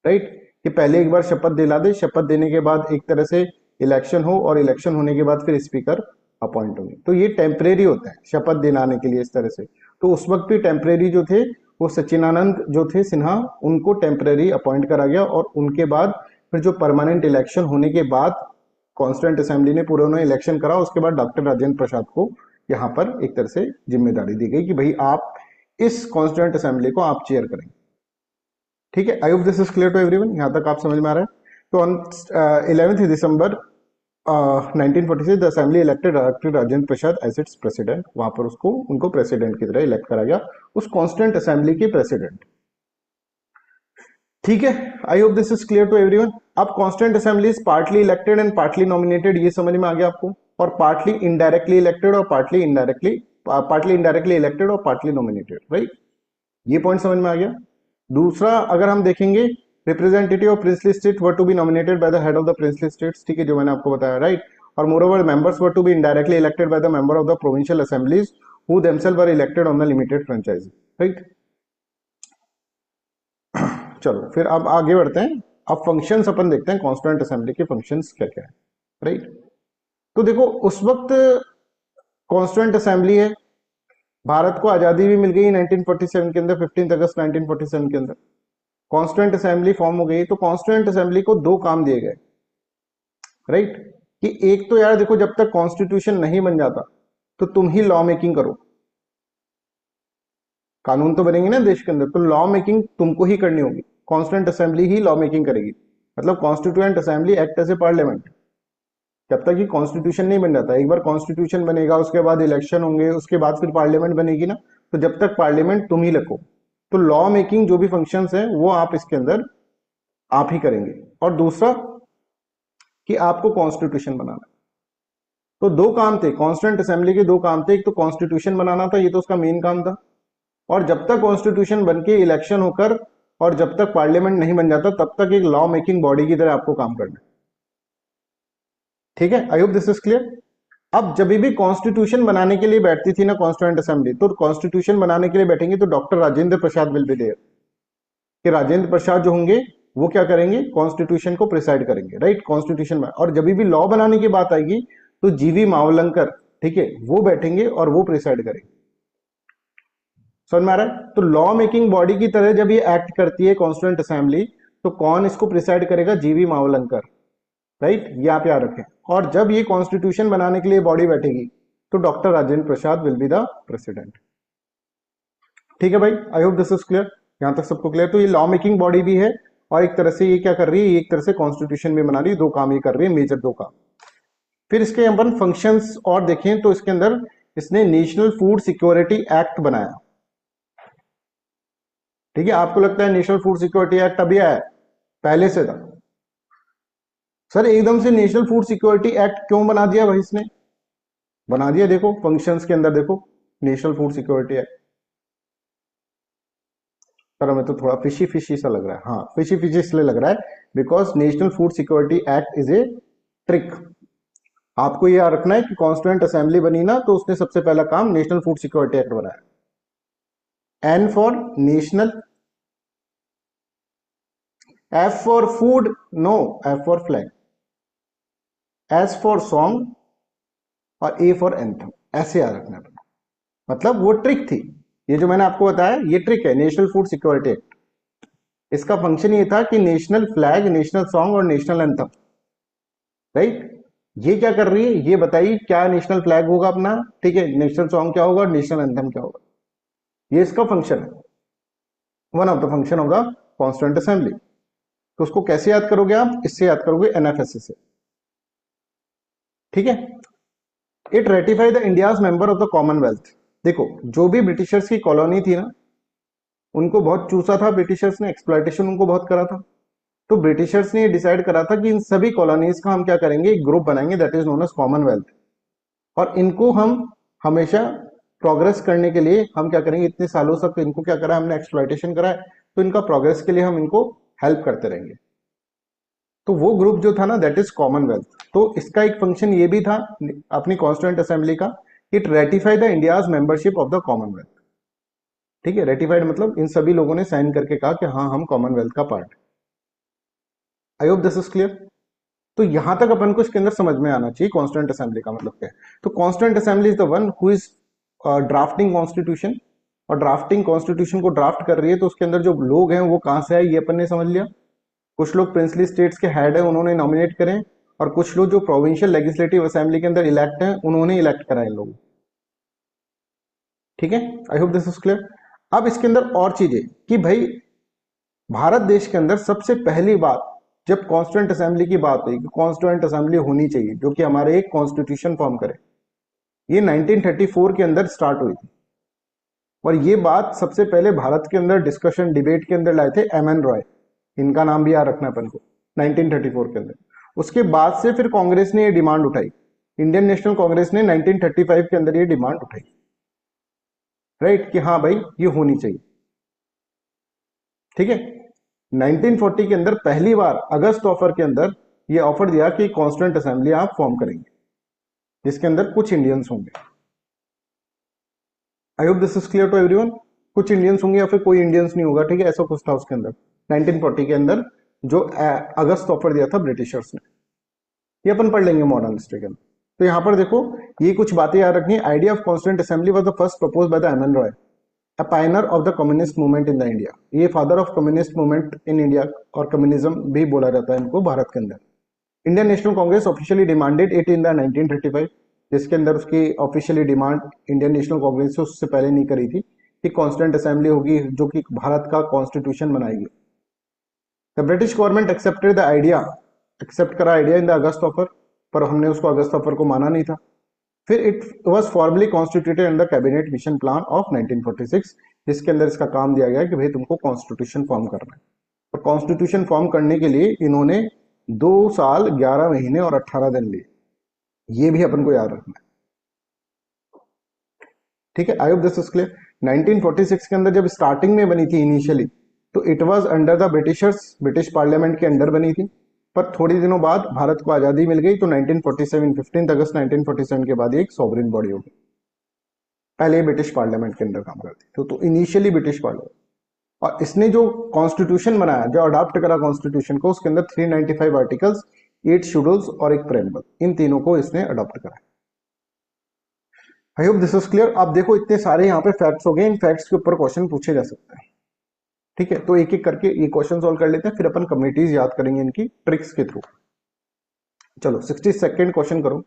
राइट, कि पहले एक बार शपथ दिला दे, शपथ देने के बाद एक तरह से इलेक्शन हो, और इलेक्शन होने के बाद फिर स्पीकर अपॉइंट होंगे। तो ये टेम्परेरी होते हैं शपथ दिलाने के लिए, इस तरह से। तो उस वक्त भी टेम्परेरी जो थे वो सचिनानंद जो थे सिन्हा, उनको टेम्परेरी अपॉइंट करा गया, और उनके बाद फिर जो परमानेंट इलेक्शन होने के बाद कॉन्स्टिट्यूएंट असेंबली ने पूरा उन्होंने इलेक्शन करा, उसके बाद डॉक्टर राजेंद्र प्रसाद को यहाँ पर एक तरह से जिम्मेदारी दी गई कि भाई आप इस कॉन्स्टिट्यूएंट असेंबली को आप चेयर करेंगे, ठीक है। I hope this is clear to everyone, यहाँ तक आप समझ में आ रहा है। तो on 11 December 1946 the assembly elected doctor Rajendra Prasad as its president. वहां पर उनको प्रेसिडेंट की तरह इलेक्ट करा गया, उस कॉन्स्टिट्यूएंट असेंबली के प्रेसिडेंट, ठीक है। I hope this is clear to everyone. अब constituent assembly is partly elected and partly nominated, ये समझ में आ गया आपको, और पार्टली इनडायरेक्टली इलेक्टेड और पार्टली इनडायरेक्टली इलेक्टेड और पार्टली नॉमिनेटेड, राइट। ये पॉइंट समझ में आ गया। दूसरा अगर हम देखेंगे, representative of princely state were to be nominated by the head of the princely states, ठीक है, जो मैंने आपको बताया, राइट। और moreover members were to be indirectly elected by the member of the provincial assemblies who themselves were elected on the limited franchise, right. चलो फिर अब आगे बढ़ते हैं। अब फंक्शंस अपन देखते हैं, कॉन्स्टिट्यूएंट असेंबली के फंक्शंस क्या क्या है, राइट। तो देखो, उस वक्त कॉन्स्टिट्यूएंट असेंबली है, भारत को आजादी भी मिल गई 1947 के अंदर, 15 अगस्त 1947 के अंदर कॉन्स्टिट्यूएंट असेंबली फॉर्म हो गई। तो कॉन्स्टिट्यूएंट असेंबली को दो काम दिए गए, राइट, कि एक तो यार देखो, जब तक कॉन्स्टिट्यूशन नहीं बन जाता तो तुम ही लॉ मेकिंग करो, कानून तो बनेंगे ना देश के अंदर, तो लॉ मेकिंग तुमको ही करनी होगी, कॉन्स्टिट्यूएंट असेंबली ही लॉ मेकिंग करेगी। मतलब constituent assembly act as a parliament. जब तक कि कॉन्स्टिट्यूशन नहीं बन जाता, एक बार कॉन्स्टिट्यूशन बनेगा, उसके बाद इलेक्शन होंगे, उसके बाद फिर पार्लियामेंट बनेगी ना, तो जब तक पार्लियामेंट तुम ही रखो, तो लॉ मेकिंग जो भी फंक्शंस है वो आप इसके अंदर आप ही करेंगे। और दूसरा कि आपको कॉन्स्टिट्यूशन बनाना। तो दो काम थे कॉन्स्टिट्यूएंट असेंबली के, दो काम थे, एक तो कॉन्स्टिट्यूशन बनाना था, ये तो उसका मेन काम था, और जब तक कॉन्स्टिट्यूशन बन के इलेक्शन होकर और जब तक पार्लियामेंट नहीं बन जाता तब तक एक लॉ मेकिंग बॉडी की तरह आपको काम करना है, ठीक है। I hope this is clear. अब जब भी कॉन्स्टिट्यूशन बनाने के लिए बैठती थी ना कॉन्स्टिट्यूएंट असेंबली, तो कॉन्स्टिट्यूशन बनाने के लिए बैठेंगे तो doctor Rajendra Prasad will be there, कि राजेंद्र प्रसाद जो होंगे वो क्या करेंगे, कॉन्स्टिट्यूशन को प्रिसाइड करेंगे, राइट, कॉन्स्टिट्यूशन। और जब भी लॉ बनाने की बात आएगी तो जीवी मावलंकर, ठीक है, वो बैठेंगे और वो प्रिसाइड करेंगे। समझ में आ रहा है। तो लॉ मेकिंग बॉडी की तरह जब ये एक्ट करती है कॉन्स्टिट्यूएंट असेंबली, तो कौन इसको प्रिसाइड करेगा, जीवी मावलंकर, राइट, ये आप याद रखें। और जब ये कॉन्स्टिट्यूशन बनाने के लिए बॉडी बैठेगी तो doctor Rajendra Prasad will be the president, ठीक है भाई। आई होप दिस इज क्लियर, यहां तक सबको क्लियर। तो ये लॉ मेकिंग बॉडी भी है, और एक तरह से ये क्या कर रही है, एक तरह से कॉन्स्टिट्यूशन भी बना रही है, दो काम ये कर रही है, मेजर दो काम। फिर इसके अपन फंक्शंस और देखें तो इसके अंदर इसने नेशनल फूड सिक्योरिटी एक्ट बनाया, ठीक है। आपको लगता है नेशनल फूड सिक्योरिटी एक्ट अभी आया, पहले से था सर। एकदम से नेशनल फूड सिक्योरिटी एक्ट क्यों बना दिया भाई, इसने बना दिया, देखो फंक्शंस के अंदर देखो, national food security act. Sir हमें तो थोड़ा फिशी फिशी सा लग रहा है, हाँ फिशी फिशी इसलिए लग रहा है because national food security act is a trick. आपको ये याद रखना है कि कॉन्स्टिट्यूएंट असेंबली बनी ना, तो उसने सबसे पहला काम नेशनल फूड सिक्योरिटी एक्ट बनाया। N for national, F for food, no, F for flag, S for song और ए फॉर एंथम, ऐसे याद रखना है। मतलब वो ट्रिक थी, ये जो मैंने आपको बताया ये ट्रिक है नेशनल फूड सिक्योरिटी एक्ट। इसका फंक्शन ये था कि नेशनल फ्लैग, नेशनल सॉन्ग और नेशनल एंथम, राइट, ये क्या कर रही है, ये बताइए क्या नेशनल फ्लैग होगा अपना, ठीक है, नेशनल सॉन्ग क्या होगा और नेशनल एंथम क्या होगा। ये इसका फंक्शन है, one of the function of the constituent assembly. तो उसको कैसे याद करोगे आप, इससे याद करोगे एनएफएसए से, ठीक है। It ratify the India's member of the Commonwealth. देखो जो भी ब्रिटिशर्स की कॉलोनी थी ना, उनको बहुत चूसा था ब्रिटिशर्स ने, एक्सप्लॉयटेशन उनको बहुत करा था। तो ब्रिटिशर्स ने डिसाइड करा था कि इन सभी कॉलोनीज का हम क्या करेंगे, एक ग्रुप बनाएंगे that is known as commonwealth, और इनको हम हमेशा प्रोग्रेस करने के लिए हम क्या करेंगे, इतने सालों तक इनको क्या करा हमने, एक्सप्लॉयटेशन करा है, तो इनका प्रोग्रेस के लिए हम इनको हेल्प करते रहेंगे। तो वो ग्रुप जो था ना दैट इज कॉमनवेल्थ। तो इसका एक फंक्शन ये भी था अपनी कॉन्स्टिट्यूएंट असेंबली का, it ratify the India's membership of the Commonwealth. ठीक है, रेटिफाइड मतलब इन सभी लोगों ने साइन करके कहा कि हाँ हम कॉमनवेल्थ का part. I hope this is clear. तो यहां तक अपन को इसके अंदर समझ में आना चाहिए कॉन्स्टिट्यूएंट असेंबली का मतलब क्या है। तो constituent assembly is the one who is drafting constitution, और ड्राफ्टिंग कॉन्स्टिट्यूशन को ड्राफ्ट कर रही है, तो उसके अंदर जो लोग हैं वो कहां से आए ये अपन ने समझ लिया। कुछ लोग प्रिंसली स्टेट्स के हेड है उन्होंने नॉमिनेट करे, और कुछ लोग जो प्रोविंशियल लेजिस्लेटिव असेंबली के अंदर इलेक्ट हैं उन्होंने इलेक्ट कराए लोग, ठीक है। I hope this is clear. अब इसके अंदर और चीजें कि भाई भारत देश के अंदर सबसे पहली बात जब कॉन्स्टिट्यूएंट असेंबली की बात हुई कि कॉन्स्टिट्यूएंट असेंबली होनी चाहिए जो कि हमारे एक कॉन्स्टिट्यूशन फॉर्म करे, ये 1934 के अंदर स्टार्ट हुई थी। और ये बात सबसे पहले भारत के अंदर डिस्कशन डिबेट के अंदर लाए थे एम एन रॉय, इनका नाम भी याद रखना अपन को, 1934 के अंदर। उसके बाद से फिर कांग्रेस ने ये डिमांड उठाई, इंडियन नेशनल कांग्रेस ने 1935 के अंदर ये डिमांड उठाई, राइट, कि हाँ भाई ये होनी चाहिए, ठीक है। 1940 के अंदर पहली बार अगस्त ऑफर के अंदर ये ऑफर दिया कि कॉन्स्टिट्यूएंट असेंबली आप फॉर्म करेंगे जिसके अंदर कुछ इंडियंस होंगे। I hope this is clear to everyone. कुछ इंडियंस होंगे या फिर कोई इंडियंस नहीं होगा, ठीक है, ऐसा कुछ था उसके अंदर 1940 के अंदर जो अगस्त ऑफर दिया था ब्रिटिशर्स ने। ये अपन पढ़ लेंगे मॉडर्न हिस्ट्री के अंदर। तो यहाँ पर देखो ये कुछ बातें याद रखनी। Idea of constituent assembly was the first propose by the M N Roy, a pioneer of the communist movement in the India। ये father of communist movement in India, और कम्युनिज्म भी बोला जाता है इनको भारत के अंदर। Indian national Congress officially demanded it in the 1935, जिसके अंदर उसकी officially demand Indian national Congress से उससे पहले नहीं करी थी कि कॉन्स्टिट्यूएंट असेंबली होगी जो कि भारत का कॉन्स्टिट्यूशन बनाएगी। The British government accepted the idea, accept करा idea in the August offer, पर हमने उसको अगस्त ऑफर को माना नहीं था। फिर it was formally constituted under cabinet mission plan of 1946, जिसके अंदर इसका काम दिया गया कि भाई तुमको कॉन्स्टिट्यूशन फॉर्म करना है। और कॉन्स्टिट्यूशन फॉर्म करने के लिए इन्होंने 2 साल 11 महीने और 18 दिन लिए, ये भी अपन को याद रखना है, ठीक है। I hope this is clear. 1946 के अंदर जब स्टार्टिंग में बनी थी इनिशियली, तो it was under the Britishers, British parliament के अंडर बनी थी, पर थोड़ी दिनों बाद भारत को आजादी मिल गई, तो 1947 15 अगस्त 1947 के बाद एक सॉवरेन बॉडी हो गई। पहले ब्रिटिश पार्लियामेंट के अंदर काम करती थी, तो इनिशियली ब्रिटिश पार्लियामेंट। और इसने जो कॉन्स्टिट्यूशन बनाया, जो अडॉप्ट करा कॉन्स्टिट्यूशन को, उसके अंदर 395 आर्टिकल्स, 8 शेड्यूल्स और एक प्रेम्बल, इन तीनों को इसने अडॉप्ट करा। आई होप दिस इज क्लियर। आप देखो इतने सारे यहाँ पे फैक्ट्स हो गए, इन फैक्ट्स के ऊपर क्वेश्चन पूछे जा सकते हैं, ठीक है। तो एक एक करके ये क्वेश्चन सॉल्व कर लेते हैं, फिर अपन कम्युनिटीज याद करेंगे इनकी ट्रिक्स के थ्रू। चलो 62nd क्वेश्चन करो।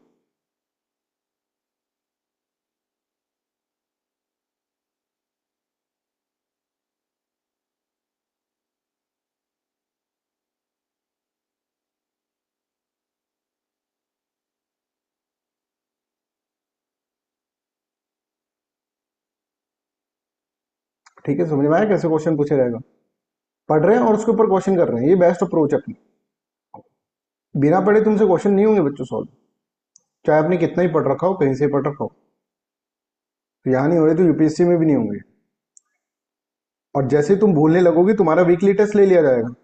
ठीक है, समझ में आया कैसे क्वेश्चन पूछा जाएगा। पढ़ रहे हैं और उसके ऊपर क्वेश्चन कर रहे हैं, ये बेस्ट अप्रोच है अपनी। बिना पढ़े तुमसे क्वेश्चन नहीं होंगे बच्चों सॉल्व, चाहे आपने कितना ही पढ़ रखा हो, कहीं से पढ़ रखा हो। तो यहाँ नहीं हो रहे तो यूपीएससी में भी नहीं होंगे। और जैसे तुम भूलने लगोगे तुम्हारा वीकली टेस्ट ले लिया जाएगा।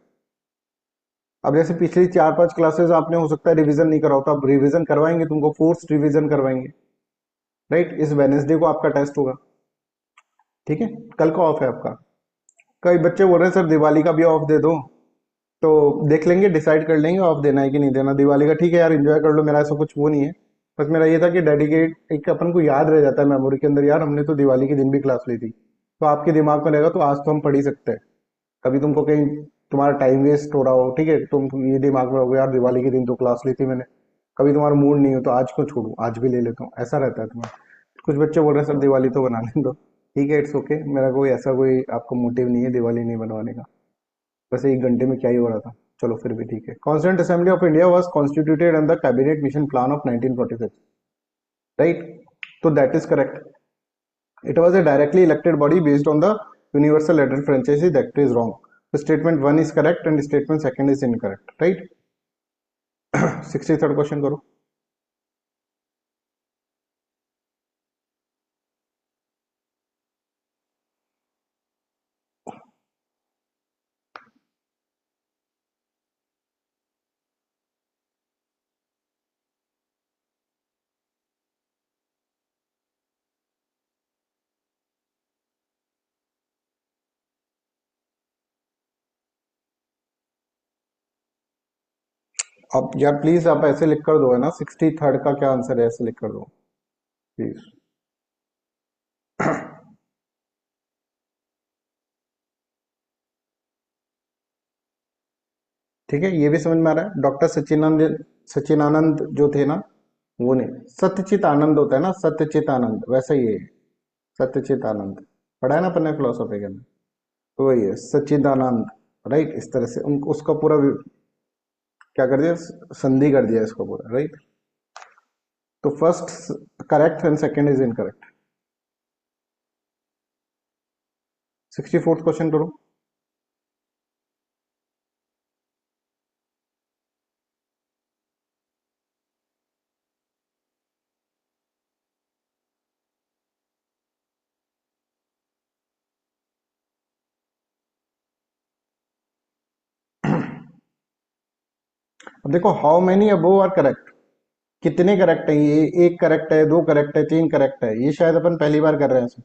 अब जैसे पिछली 4-5 क्लासेस आपने हो सकता है रिवीजन नहीं करा हो, तो आप रिवीजन करवाएंगे, तुमको फोर्स रिवीजन करवाएंगे, राइट। इस वेनेसडे को आपका टेस्ट होगा, ठीक है, कल का ऑफ है आपका। कई बच्चे बोल रहे हैं सर दिवाली का भी ऑफ दे दो, तो देख लेंगे, डिसाइड कर लेंगे ऑफ देना है कि नहीं देना दिवाली का। ठीक है यार, एंजॉय कर लो, मेरा ऐसा कुछ वो नहीं है। बस मेरा ये था कि डेडिकेट एक अपन को याद रह जाता है मेमोरी के अंदर, यार हमने तो दिवाली के दिन भी क्लास ली थी, तो आपके दिमाग में रहेगा तो आज तो हम पढ़ ही सकते हैं। कभी तुमको कहीं तुम्हारा टाइम वेस्ट हो रहा हो, ठीक है, तुम ये दिमाग में हो गया यार दिवाली के दिन तो क्लास ली थी मैंने, कभी तुम्हारा मूड नहीं हो तो आज क्यों छोड़ू, आज भी ले लेता हूँ, ऐसा रहता है तुम्हारा। कुछ बच्चे बोल रहे हैं सर दिवाली तो बनाने दो, ठीक है, इट्स ओके, मेरा कोई ऐसा कोई आपको मोटिव नहीं है दिवाली नहीं बनवाने का। वैसे 1 घंटे में क्या ही हो रहा था, चलो फिर भी ठीक है। Constituent assembly of India was constituted under cabinet mission plan of 1946, right? तो that is correct. It was a directly elected body based on the universal ladder franchise. That is wrong. So statement 1 is correct and statement 2 is incorrect. Right? 63rd question करो। अब यार please आप ऐसे लिख कर दो, है ना, 63rd का क्या आंसर है ऐसे लिख कर दो प्लीज। ठीक है, ये भी समझ में आ रहा है। डॉक्टर सचिनानंद, सचिनानंद जो थे ना, वो नहीं, सत्यचित आनंद होता है ना, सत्यचित आनंद, वैसा ही है सत्यचित आनंद, पढ़ा है ना अपने फिलोसफी के अंदर, तो वही है सच्चिदानंद। राइट, इस तरह से उसका पूरा क्या कर दिया, संधि कर दिया इसको पूरा, राइट। तो first correct and second is incorrect. 64th question करो। अब देखो how many above are correct, कितने करेक्ट है, ये एक करेक्ट है, दो करेक्ट है, तीन करेक्ट है, ये शायद अपन पहली बार कर रहे हैं इसमें।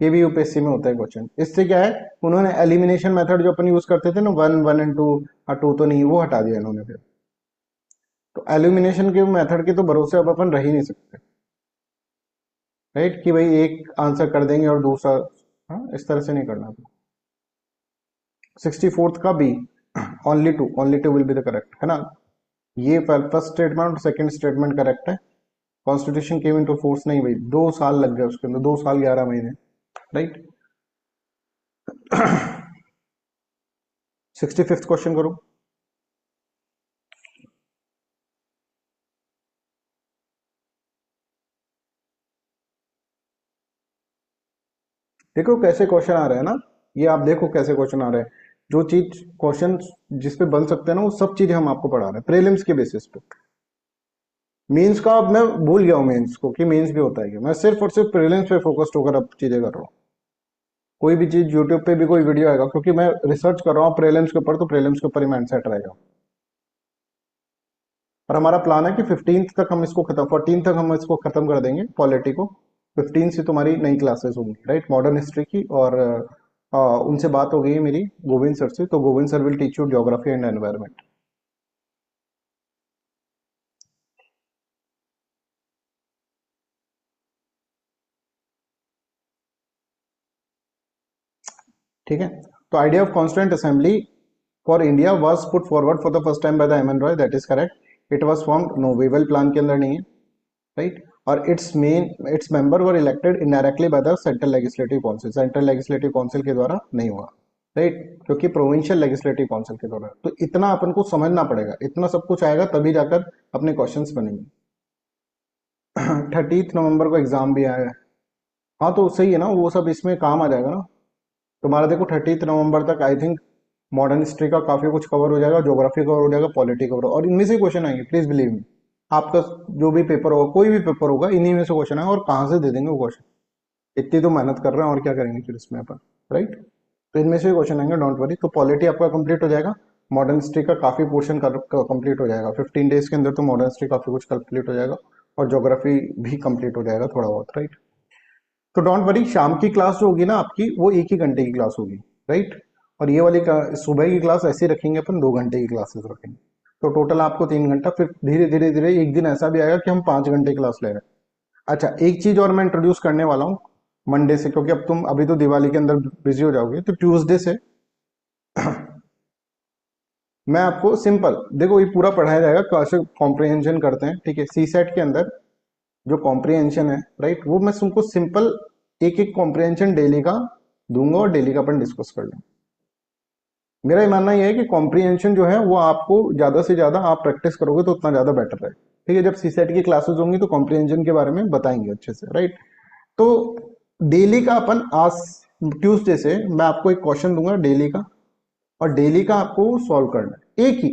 ये भी यूपीएससी में होता है क्वेश्चन। इससे क्या है, उन्होंने एलिमिनेशन मेथड जो अपन यूज करते थे ना, 1 1 एंड 2, हाँ 2 तो नहीं, वो हटा दिया इन्होंने फिर। तो एलिमिनेशन के मेथड के तो भरोसे अब अपन रह ही नहीं सकते, राइट, कि भाई एक आंसर कर देंगे और दूसरा, हाँ इस तरह से नहीं करना। 64th का B, only two will be the correct, है ना। ये फर्स्ट स्टेटमेंट और सेकंड स्टेटमेंट करेक्ट है। कॉन्स्टिट्यूशन केम इनटू फोर्स, नहीं भाई 2 साल लग गए उसके अंदर, 2 साल 11 महीने, राइट। 65th क्वेश्चन करो। देखो कैसे क्वेश्चन आ रहे हैं ना, ये आप देखो कैसे क्वेश्चन आ रहे हैं। जो चीज क्वेश्चन जिस पे बन सकते हैं ना, वो सब चीजें हम आपको पढ़ा रहे हैं प्रीलिम्स के बेसिस पे। मेंस का अब मैं भूल गया हूँ मेंस को, कि मेंस भी होता है क्या, मैं सिर्फ और सिर्फ प्रीलिम्स पे फोकस्ड होकर अब चीजें कर रहा हूँ। कोई भी चीज यूट्यूब पे भी कोई वीडियो आएगा, क्योंकि मैं रिसर्च कर रहा हूँ प्रीलिम्स के ऊपर, तो प्रीलिम्स के ऊपर ही माइंड सेट रहेगा। और हमारा प्लान है कि 15th तक हम इसको खत्म, 14 तक हम इसको खत्म कर देंगे पॉलिटी को। 15 से तुम्हारी नई क्लासेस होंगी, राइट, मॉडर्न हिस्ट्री की। और उनसे बात हो गई है मेरी गोविंद सर से, तो Govind sir will teach you geography and environment. ठीक है, तो idea of constituent assembly for India was put forward for the first time by the M N Roy, that is correct. It was formed, no Wavell plan के अंदर नहीं है, right. और its member were elected indirectly by the central legislative council, central legislative council के द्वारा नहीं हुआ, right, क्योंकि प्रोविंशियल लेजिस्लेटिव काउंसिल के द्वारा। तो इतना अपन को समझना पड़ेगा, इतना सब कुछ आएगा तभी जाकर अपने क्वेश्चंस बनेंगे। 30 नवंबर को एग्जाम भी आया है, हाँ तो सही है ना, वो सब इसमें काम आ जाएगा ना तुम्हारा। देखो 30 नवंबर तक आई थिंक मॉडर्न हिस्ट्री का काफी कुछ कवर हो जाएगा, ज्योग्राफी कवर हो जाएगा, पॉलिटी कवर, और इनमें से क्वेश्चन आएंगे, प्लीज बिलीव मी। आपका जो भी पेपर होगा, कोई भी पेपर होगा, इन्हीं में से क्वेश्चन आएगा, और कहाँ से दे देंगे वो क्वेश्चन। इतनी तो मेहनत कर रहे हैं, और क्या करेंगे फिर इसमें अपन, राइट। तो इनमें से क्वेश्चन आएंगे, डोंट वरी। तो पॉलिटी आपका कंप्लीट हो जाएगा, मॉडर्न हिस्ट्री का काफी पोर्शन कंप्लीट हो जाएगा 15 डेज के अंदर, तो मॉडर्न हिस्ट्री काफी कुछ कंप्लीट हो जाएगा, और ज्योग्राफी भी कंप्लीट हो जाएगा थोड़ा बहुत, राइट। तो डोंट वरी, शाम की क्लास जो होगी ना आपकी, वो 1 ही घंटे की क्लास होगी, राइट। और ये वाली सुबह की क्लास ऐसी रखेंगे अपन, 2 घंटे की क्लासेस रखेंगे, तो टोटल आपको 3 घंटा। फिर धीरे धीरे धीरे एक दिन ऐसा भी आएगा कि हम 5 घंटे क्लास ले रहे हैं। अच्छा, एक चीज और मैं इंट्रोड्यूस करने वाला हूँ, मंडे से, क्योंकि अब तुम अभी तो दिवाली के अंदर बिजी हो जाओगे, तो ट्यूसडे से मैं आपको सिंपल, देखो ये पूरा पढ़ाया जाएगा कैसे कॉम्प्रिहेंशन करते हैं, ठीक है। सी सेट के अंदर जो कॉम्प्रिहेंशन है, राइट, वो मैं तुमको सिंपल एक एक कॉम्प्रिहेंशन डेली का दूंगा और डेली का अपन डिस्कस कर लेंगे। मेरा ये मानना ये है कि कॉम्प्रिहेंशन जो है वो आपको ज्यादा से ज्यादा आप प्रैक्टिस करोगे तो उतना ज्यादा बेटर है, ठीक है। जब सी सेट की क्लासेस होंगी तो कॉम्प्रिहेंशन के बारे में बताएंगे अच्छे से, राइट। तो डेली का अपन आज ट्यूसडे से मैं आपको एक क्वेश्चन दूंगा डेली का, और डेली का आपको सॉल्व करना है एक ही,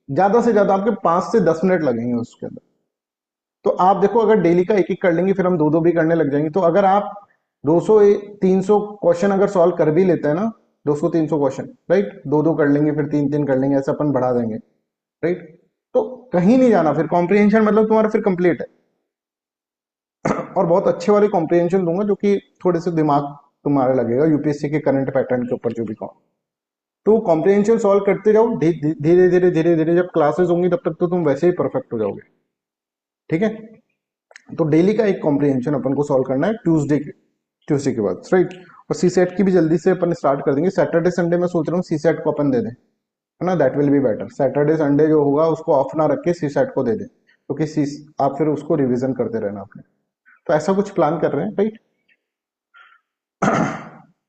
ज्यादा से ज्यादा आपके 5 से 10 मिनट लगेंगे उसके अंदर। तो आप देखो अगर डेली का एक एक कर लेंगे, फिर हम दो दो भी करने लग जाएंगे, तो अगर आप 200 300 क्वेश्चन अगर सॉल्व कर भी लेते हैं ना, 200 300 क्वेश्चन, राइट, दो दो कर लेंगे, फिर तीन तीन कर लेंगे, ऐसे अपन बढ़ा देंगे, राइट। तो कहीं नहीं जाना, फिर कॉम्प्रिहेंशन मतलब तुम्हारा फिर कंप्लीट है। और बहुत अच्छे वाले कॉम्प्रिहेंशन दूंगा जो कि थोड़े से दिमाग तुम्हारा लगेगा यूपीएससी के करंट पैटर्न के ऊपर जो भी कहूँ। तो कॉम्प्रिहेंशन सॉल्व करते जाओ, धीरे धीरे धीरे धीरे जब क्लासेस होंगी तब तक तो तुम वैसे ही परफेक्ट हो जाओगे, ठीक है। तो डेली का एक कॉम्प्रिहेंशन अपन को सॉल्व करना है ट्यूसडे के बाद, राइट। और सी सेट की भी जल्दी से अपन स्टार्ट कर देंगे। सैटरडे संडे में सोच रहा हूँ सी सेट को अपन दे दें, है ना, that will be better. Saturday Sunday जो होगा उसको ऑफ ना रख के सी सेट को दे दें, क्योंकि आप फिर उसको रिवीजन करते रहना अपने। तो ऐसा कुछ प्लान कर रहे हैं, राइट।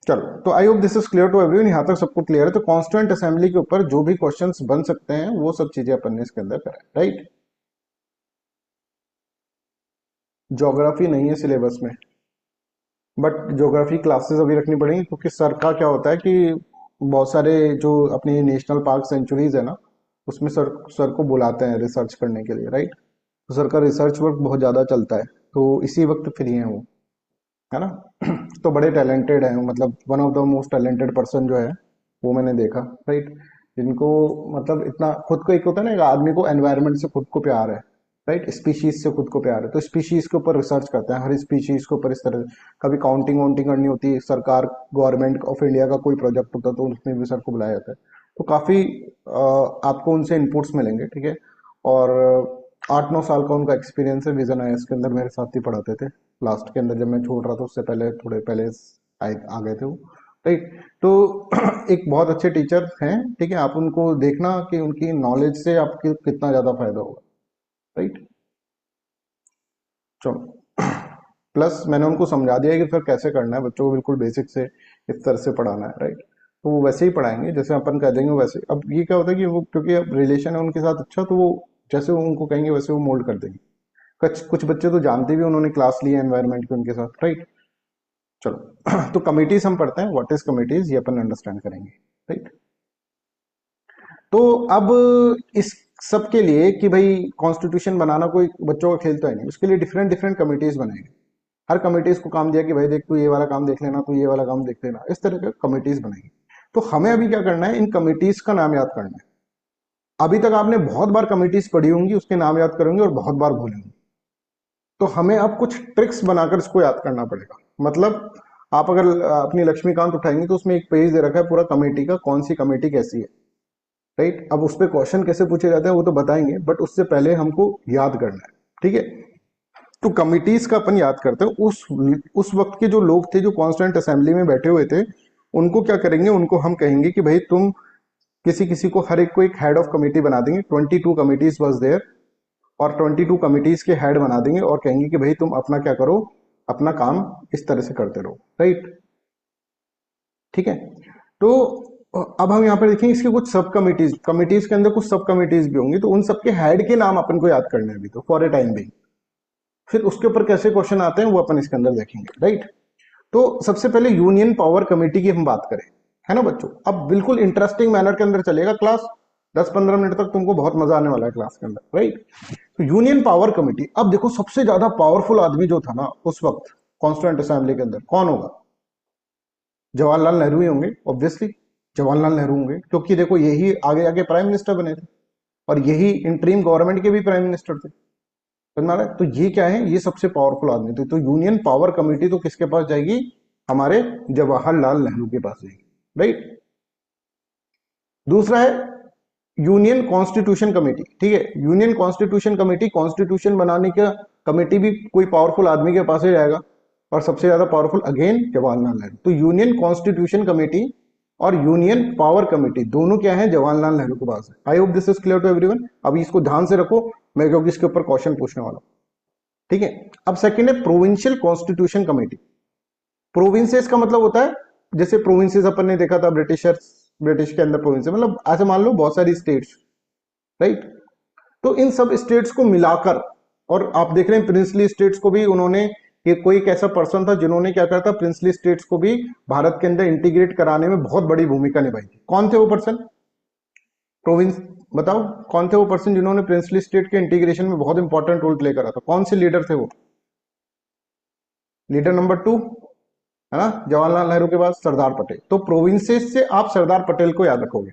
चलो, तो I hope this is clear to everyone, यहाँ तक सबको क्लियर है। तो कॉन्स्टिट्यूएंट असेंबली के ऊपर जो भी क्वेश्चंस बन सकते हैं वो सब चीजें अपन ने इसके अंदर करा, राइट। ज्योग्राफी नहीं है सिलेबस में, बट ज्योग्राफी क्लासेस अभी रखनी पड़ेंगी, क्योंकि सर का क्या होता है कि बहुत सारे जो अपनी नेशनल पार्क सेंचुरीज है ना, उसमें सर को बुलाते हैं रिसर्च करने के लिए, राइट। तो सर का रिसर्च वर्क बहुत ज़्यादा चलता है, तो इसी वक्त फ्री हैं वो, है ना। तो बड़े टैलेंटेड हैं, मतलब one of the most talented person जो है वो मैंने देखा, राइट। जिनको मतलब इतना खुद को, एक होता है ना, एक आदमी को एनवायरनमेंट से खुद को प्यार है, राइट, स्पीशीज से खुद को प्यार है, तो स्पीशीज के ऊपर रिसर्च करते हैं, हर स्पीशीज के ऊपर इस तरह। कभी काउंटिंग वाउंटिंग करनी होती है, सरकार गवर्नमेंट ऑफ इंडिया का कोई प्रोजेक्ट होता है तो उसमें भी सर को बुलाया जाता है। तो काफी आपको उनसे इनपुट्स मिलेंगे, ठीक है। और 8 9 साल का उनका एक्सपीरियंस है, विजन आई के अंदर मेरे साथ ही पढ़ाते थे लास्ट के अंदर, जब मैं छोड़ रहा था उससे पहले, थोड़े पहले आ गए थे वो, राइट। तो एक बहुत अच्छे टीचर हैं, ठीक है। आप उनको देखना कि उनकी नॉलेज से आपको कितना ज्यादा फायदा होगा, राइट। चलो, प्लस मैंने उनको समझा दिया है कि फिर कैसे करना है, बच्चों को बिल्कुल बेसिक से इस तरह से पढ़ाना है, राइट। तो वो वैसे ही पढ़ाएंगे जैसे अपन कह देंगे वैसे। अब ये क्या होता है कि वो, क्योंकि अब रिलेशन है उनके साथ अच्छा, तो वो जैसे वो उनको कहेंगे वैसे वो मोल्ड कर देंगे। कुछ कुछ बच्चे तो जानते भी, उन्होंने क्लास ली है एनवायरनमेंट के उनके साथ, राइट। चलो, तो कमिटीज हम पढ़ते हैं, व्हाट इज कमिटीज, ये अपन अंडरस्टैंड करेंगे, राइट। तो अब इस सब के लिए कि भाई कॉन्स्टिट्यूशन बनाना कोई बच्चों का खेल तो है नहीं, उसके लिए डिफरेंट डिफरेंट कमिटीज बनाएंगे। हर कमिटीज को काम दिया कि भाई देख तू ये वाला काम देख लेना, तू ये वाला काम देख लेना, इस तरह के कमिटीज बनाएंगे। तो हमें अभी क्या करना है, इन कमिटीज का नाम याद करना है। अभी तक आपने बहुत बार कमिटीज पढ़ी होंगी, उसके नाम याद करेंगे और बहुत बार भूलेंगे। तो हमें अब कुछ ट्रिक्स बनाकर इसको याद करना पड़ेगा। मतलब आप अगर अपनी लक्ष्मीकांत उठाएंगे तो उसमें एक पेज दे रखा है पूरा कमेटी का, कौन सी कमेटी कैसी है, राइट। अब उस पर क्वेश्चन कैसे पूछे जाते हैं वो तो बताएंगे, बट उससे पहले हमको याद करना है, ठीक है। तो कमिटीज का अपन याद करते हैं। उस वक्त के जो लोग थे जो कॉन्स्टिट्यूएंट असेंबली में बैठे हुए थे, उनको क्या करेंगे, उनको हम कहेंगे कि भाई तुम किसी किसी को, हर एक को एक हेड ऑफ कमिटी बना देंगे। 22 कमिटीज वॉज देयर, और 22 कमिटीज के हेड बना देंगे और कहेंगे कि भाई तुम अपना क्या करो, अपना काम इस तरह से करते रहो, राइट, ठीक है। तो अब हम यहाँ पर देखेंगे इसके कुछ सब कमिटीज, कमिटीज के अंदर कुछ सब कमिटीज भी होंगी, तो उन सबके हेड के नाम अपन को याद करने हैं अभी तो फॉर ए टाइम भी। फिर उसके ऊपर कैसे क्वेश्चन आते हैं वो अपन इसके अंदर देखेंगे, राइट। तो सबसे पहले यूनियन पावर कमेटी की हम बात करें, है ना बच्चों। अब बिल्कुल इंटरेस्टिंग मैनर के अंदर चलेगा क्लास, 10 15 मिनट तक तुमको बहुत मजा आने वाला है क्लास के अंदर, राइट। तो यूनियन पावर कमेटी, अब देखो सबसे ज्यादा पावरफुल आदमी जो था ना उस वक्त कॉन्स्टिट्यूएंट असेंबली के अंदर, कौन होगा? जवाहरलाल नेहरू ही होंगे, ऑब्वियसली जवाहरलाल नेहरू होंगे, क्योंकि देखो यही आगे आगे प्राइम मिनिस्टर बने थे, और यही इंटरिम गवर्नमेंट के भी प्राइम मिनिस्टर थे, समझ रहा है। तो ये क्या है, ये सबसे पावरफुल आदमी थे। तो यूनियन पावर कमेटी तो किसके पास जाएगी? हमारे जवाहरलाल नेहरू के पास जाएगी, राइट। दूसरा है यूनियन कॉन्स्टिट्यूशन कमेटी, ठीक है। यूनियन कॉन्स्टिट्यूशन कमेटी, कॉन्स्टिट्यूशन बनाने का कमेटी भी कोई पावरफुल आदमी के पास ही जाएगा, और सबसे ज्यादा पावरफुल अगेन जवाहरलाल नेहरू। तो यूनियन कॉन्स्टिट्यूशन कमेटी और यूनियन पावर कमेटी दोनों क्या है, जवाहरलाल नेहरू के पास है। I hope this is clear to everyone. अभी इसको ध्यान से रखो, मैं क्योंकि इसके ऊपर क्वेश्चन पूछने वाला हूं। ठीक है, अब सेकंड है प्रोविंशियल कॉन्स्टिट्यूशन कमेटी। प्रोविंसेस का मतलब होता है, जैसे प्रोविंसेस अपन ने देखा था ब्रिटिशर्स, ब्रिटिश के अंदर प्रोविंस, मतलब ऐसे मान लो बहुत सारी स्टेट्स, राइट। तो इन सब स्टेट्स को मिलाकर, और आप देख रहे हैं प्रिंसली स्टेट्स को भी उन्होंने, ये कोई एक ऐसा पर्सन था जिन्होंने क्या करा था, प्रिंसली स्टेट्स को भी भारत के अंदर इंटीग्रेट कराने में बहुत बड़ी भूमिका निभाई थी। कौन थे वो पर्सन, प्रोविंस, बताओ कौन थे वो पर्सन जिन्होंने प्रिंसली स्टेट के इंटीग्रेशन में बहुत इंपॉर्टेंट रोल प्ले करा था, कौन से लीडर थे वो? लीडर नंबर 2 है ना, जवाहरलाल नेहरू के बाद सरदार पटेल। तो प्रोविंसेस से आप सरदार पटेल को याद रखोगे,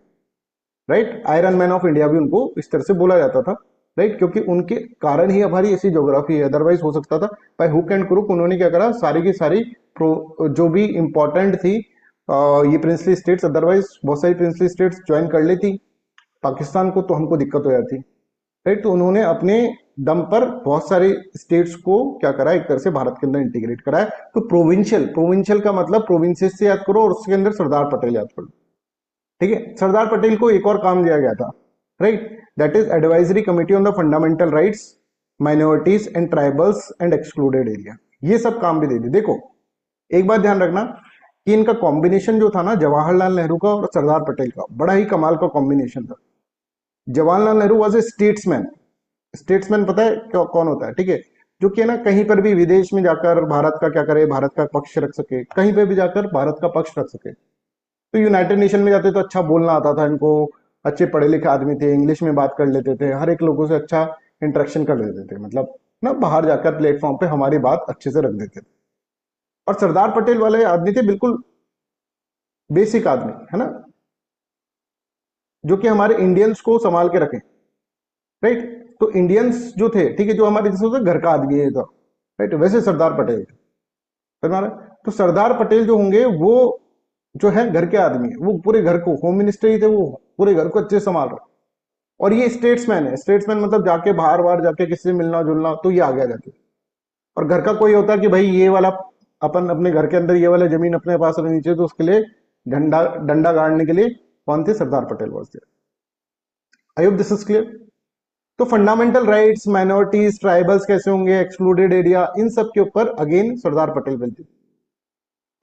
right. Iron man of India भी उनको इस तरह से बोला जाता था, राइट, क्योंकि उनके कारण ही हमारी ऐसी ज्योग्राफी है। अदरवाइज हो सकता था बाय हुक एंड क्रुक उन्होंने क्या करा, सारी की सारी जो भी इंपॉर्टेंट थी ये प्रिंसली स्टेट्स, अदरवाइज बहुत सारी प्रिंसली स्टेट्स ज्वाइन कर लेती पाकिस्तान को, तो हमको दिक्कत हो जाती, राइट। तो उन्होंने अपने दम पर बहुत सारे स्टेट्स को क्या करा, एक तरह से भारत के अंदर इंटीग्रेट कराया। तो प्रोविंशियल, प्रोविंशियल का मतलब प्रोविंसेस से याद करो और उसके अंदर सरदार पटेल याद करो। ठीक है, सरदार पटेल को एक और काम दिया गया था, right, that is advisory committee on the fundamental rights, minorities and tribals and excluded area. ये सब काम भी दे दिए। देखो एक बात ध्यान रखना कि इनका कॉम्बिनेशन जो था ना, जवाहरलाल नेहरू का और सरदार पटेल का, बड़ा ही कमाल का कॉम्बिनेशन था। Jawaharlal Nehru was a statesman. Statesman पता है कौन होता है? ठीक है, जो कि है ना कहीं पर भी विदेश में जाकर भारत का क्या करे, भारत का पक्ष रख सके, कहीं पे भी जाकर भारत का पक्ष रख सके। तो यूनाइटेड नेशन में जाते तो अच्छा बोलना आता था इनको, अच्छे पढ़े लिखे आदमी थे, इंग्लिश में बात कर लेते थे, हर एक लोगों से अच्छा इंटरेक्शन कर लेते थे, मतलब ना बाहर जाकर प्लेटफॉर्म पे हमारी बात अच्छे से रख देते थे। और सरदार पटेल वाले आदमी थे बिल्कुल बेसिक आदमी, है ना, जो कि हमारे इंडियंस को संभाल के रखे, राइट। तो इंडियंस जो थे, ठीक है, जो हमारे जैसे होता है घर का आदमी है, तो राइट, वैसे सरदार पटेल थे। तो सरदार पटेल जो होंगे वो जो है घर के आदमी है, वो पूरे घर को, होम मिनिस्टर ही थे वो, पूरे घर को अच्छे से संभाल रहे। और ये स्टेट्समैन है, स्टेट्समैन मतलब जाके बाहर बाहर जाके किसी से मिलना जुलना, तो ये आ गया जाके। और घर का कोई होता है कि भाई ये वाला, अपन अपने घर के अंदर ये वाला जमीन अपने पास रखनी चाहिए, तो उसके लिए डंडा डंडा गाड़ने के लिए कौन थे, सरदार पटेल बस थे। आई होप दिस इज क्लियर। तो फंडामेंटल राइट्स, माइनॉरिटीज, ट्राइबल्स कैसे होंगे, एक्सक्लूडेड एरिया, इन सब के ऊपर अगेन सरदार पटेल मिलती।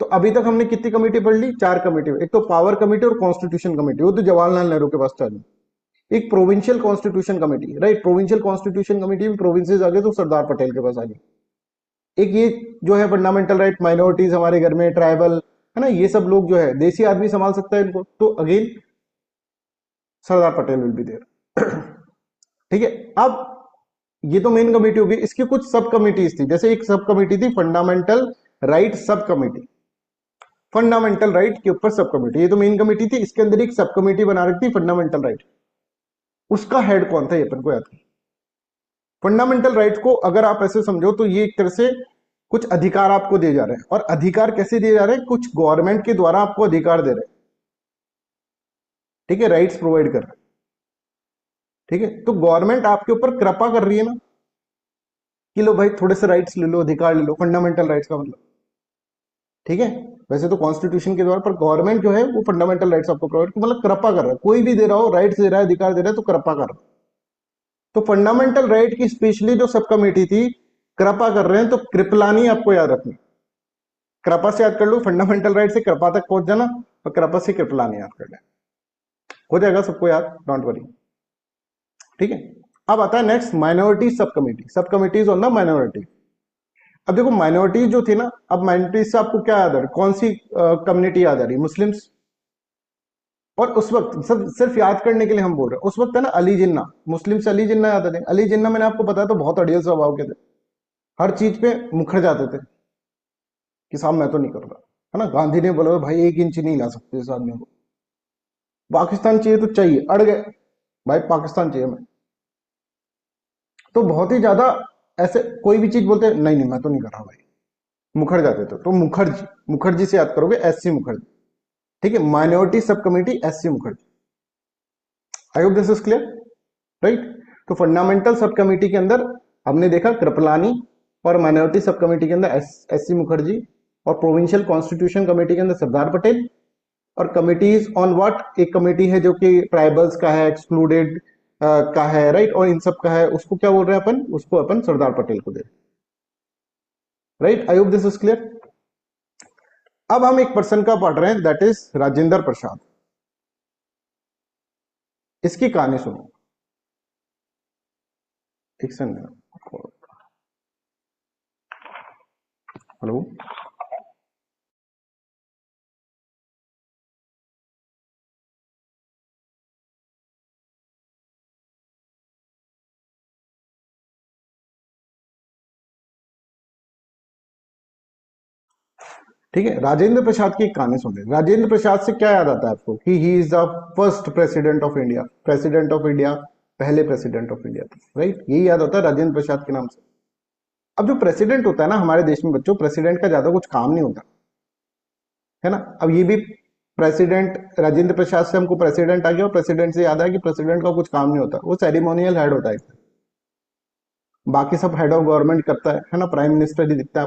तो अभी तक हमने कितनी कमेटी पढ़ ली, 4 कमेटी। एक तो पावर कमेटी और कॉन्स्टिट्यूशन कमेटी, वो तो जवाहरलाल नेहरू के पास चालू। एक provincial constitution committee, right, provincial constitution committee में प्रोविंसेस आ गए तो सरदार पटेल के पास आ गए। एक ये जो है फंडामेंटल राइट, माइनॉरिटीज हमारे घर में, ट्राइबल, है ना, ये सब लोग जो है देसी आदमी संभाल सकता है इनको, तो again Sardar Patel will be there. ठीक है, अब ये तो मेन कमेटी होगी, इसकी कुछ सब कमिटीज थी। जैसे एक सब कमेटी थी fundamental right sub committee, fundamental right के ऊपर सब कमेटी, ये तो मेन कमेटी थी, इसके अंदर एक सब कमेटी बना रखी थी फंडामेंटल राइट। उसका हेड कौन था ये अपन को याद है। फंडामेंटल राइट को अगर आप ऐसे समझो तो ये एक तरह से कुछ अधिकार आपको दिए जा रहे हैं, और अधिकार कैसे दिए जा रहे हैं, कुछ गवर्नमेंट के द्वारा आपको अधिकार दे रहे हैं, ठीक है, राइट्स प्रोवाइड कर रहे हैं। ठीक है, तो गवर्नमेंट आपके ऊपर कृपा कर रही है ना, कि लो भाई थोड़े से राइट्स ले लो, अधिकार ले लो, फंडामेंटल राइट्स का मतलब। ठीक है, वैसे तो कॉन्स्टिट्यूशन के द्वारा, पर गवर्नमेंट जो है वो फंडामेंटल राइट्स आपको प्रोवाइड, मतलब कृपा कर रहा है, कोई भी दे रहा हो, राइट्स दे रहा है, अधिकार दे रहा है, तो कृपा कर रहा है। तो फंडामेंटल राइट की स्पेशली जो सब कमेटी थी, कृपा कर रहे हैं, तो कृपलानी आपको याद रखनी, कृपा से याद कर लो, फंडामेंटल राइट से कृपा तक पहुंच जाना, और कृपा से कृपलानी याद कर लेना, हो जाएगा सबको याद, डोंट वरी। ठीक है, अब आता है नेक्स्ट माइनॉरिटी सब कमेटी, सब कमिटीज ऑन द माइनॉरिटी। अब देखो माइनॉरिटीज जो थी ना, अब माइनॉरिटीज से आपको क्या याद आ रही, कौन सी कम्युनिटी याद आ रही, मुस्लिम्स। और उस वक्त सब सिर्फ याद करने के लिए हम बोल रहे हैं, उस वक्त है ना अली जिन्ना, मुस्लिम से अली जिन्ना याद आते हैं। अली जिन्ना मैंने आपको बताया तो बहुत अड़ियल स्वभाव के थे, हर चीज पे मुखर जाते थे कि साहब मैं तो नहीं कर रहा, है ना। गांधी ने बोला भाई 1 इंच नहीं ला सकते इस आदमी को, पाकिस्तान चाहिए तो चाहिए, अड़ गए भाई, पाकिस्तान चाहिए मैं। तो बहुत ही ज्यादा ऐसे कोई भी चीज बोलते नहीं नहीं मैं तो नहीं कर रहा भाई, मुखर जाते थे। तो मुखर्जी, मुखर्जी से याद करोगे, एससी मुखर्जी। ठीक है, minority sub committee SC Mukherjee. I hope this is clear, right. तो फंडामेंटल सब कमेटी के अंदर हमने देखा कृपलानी, और माइनॉरिटी सब कमेटी के अंदर एस सी मुखर्जी, और प्रोविंशियल कॉन्स्टिट्यूशन कमेटी के अंदर सरदार पटेल, और कमिटीज ऑन व्हाट, एक कमेटी है जो कि ट्राइबल्स का है, एक्सक्लूडेड का है, राइट, और इन सब का है, उसको क्या बोल रहे हैं अपन, उसको अपन सरदार पटेल को दे, right. I hope this is clear. अब हम एक पर्सन का पढ़ रहे हैं, दैट इज राजेंद्र प्रसाद। इसकी कहानी सुनो। एक सेकंड, हेलो। ठीक है, राजेंद्र प्रसाद की एक कहानी सुने। राजेंद्र प्रसाद से क्या याद आता है आपको कि he is the first president of India, president of India, पहले प्रेसिडेंट ऑफ इंडिया थे, राइट, यही याद होता है राजेंद्र प्रसाद के नाम से। अब जो प्रेसिडेंट होता है ना हमारे देश में बच्चों, प्रेसिडेंट का ज्यादा कुछ काम नहीं होता है ना। अब ये भी प्रेसिडेंट राजेंद्र प्रसाद से हमको प्रेसिडेंट आ गया, और प्रेसिडेंट से याद आया कि प्रेसिडेंट का कुछ काम नहीं होता, वो सेरेमोनियल हेड होता है, बाकी सब हेड ऑफ गवर्नमेंट करता है ना, प्राइम मिनिस्टर ही दिखता है।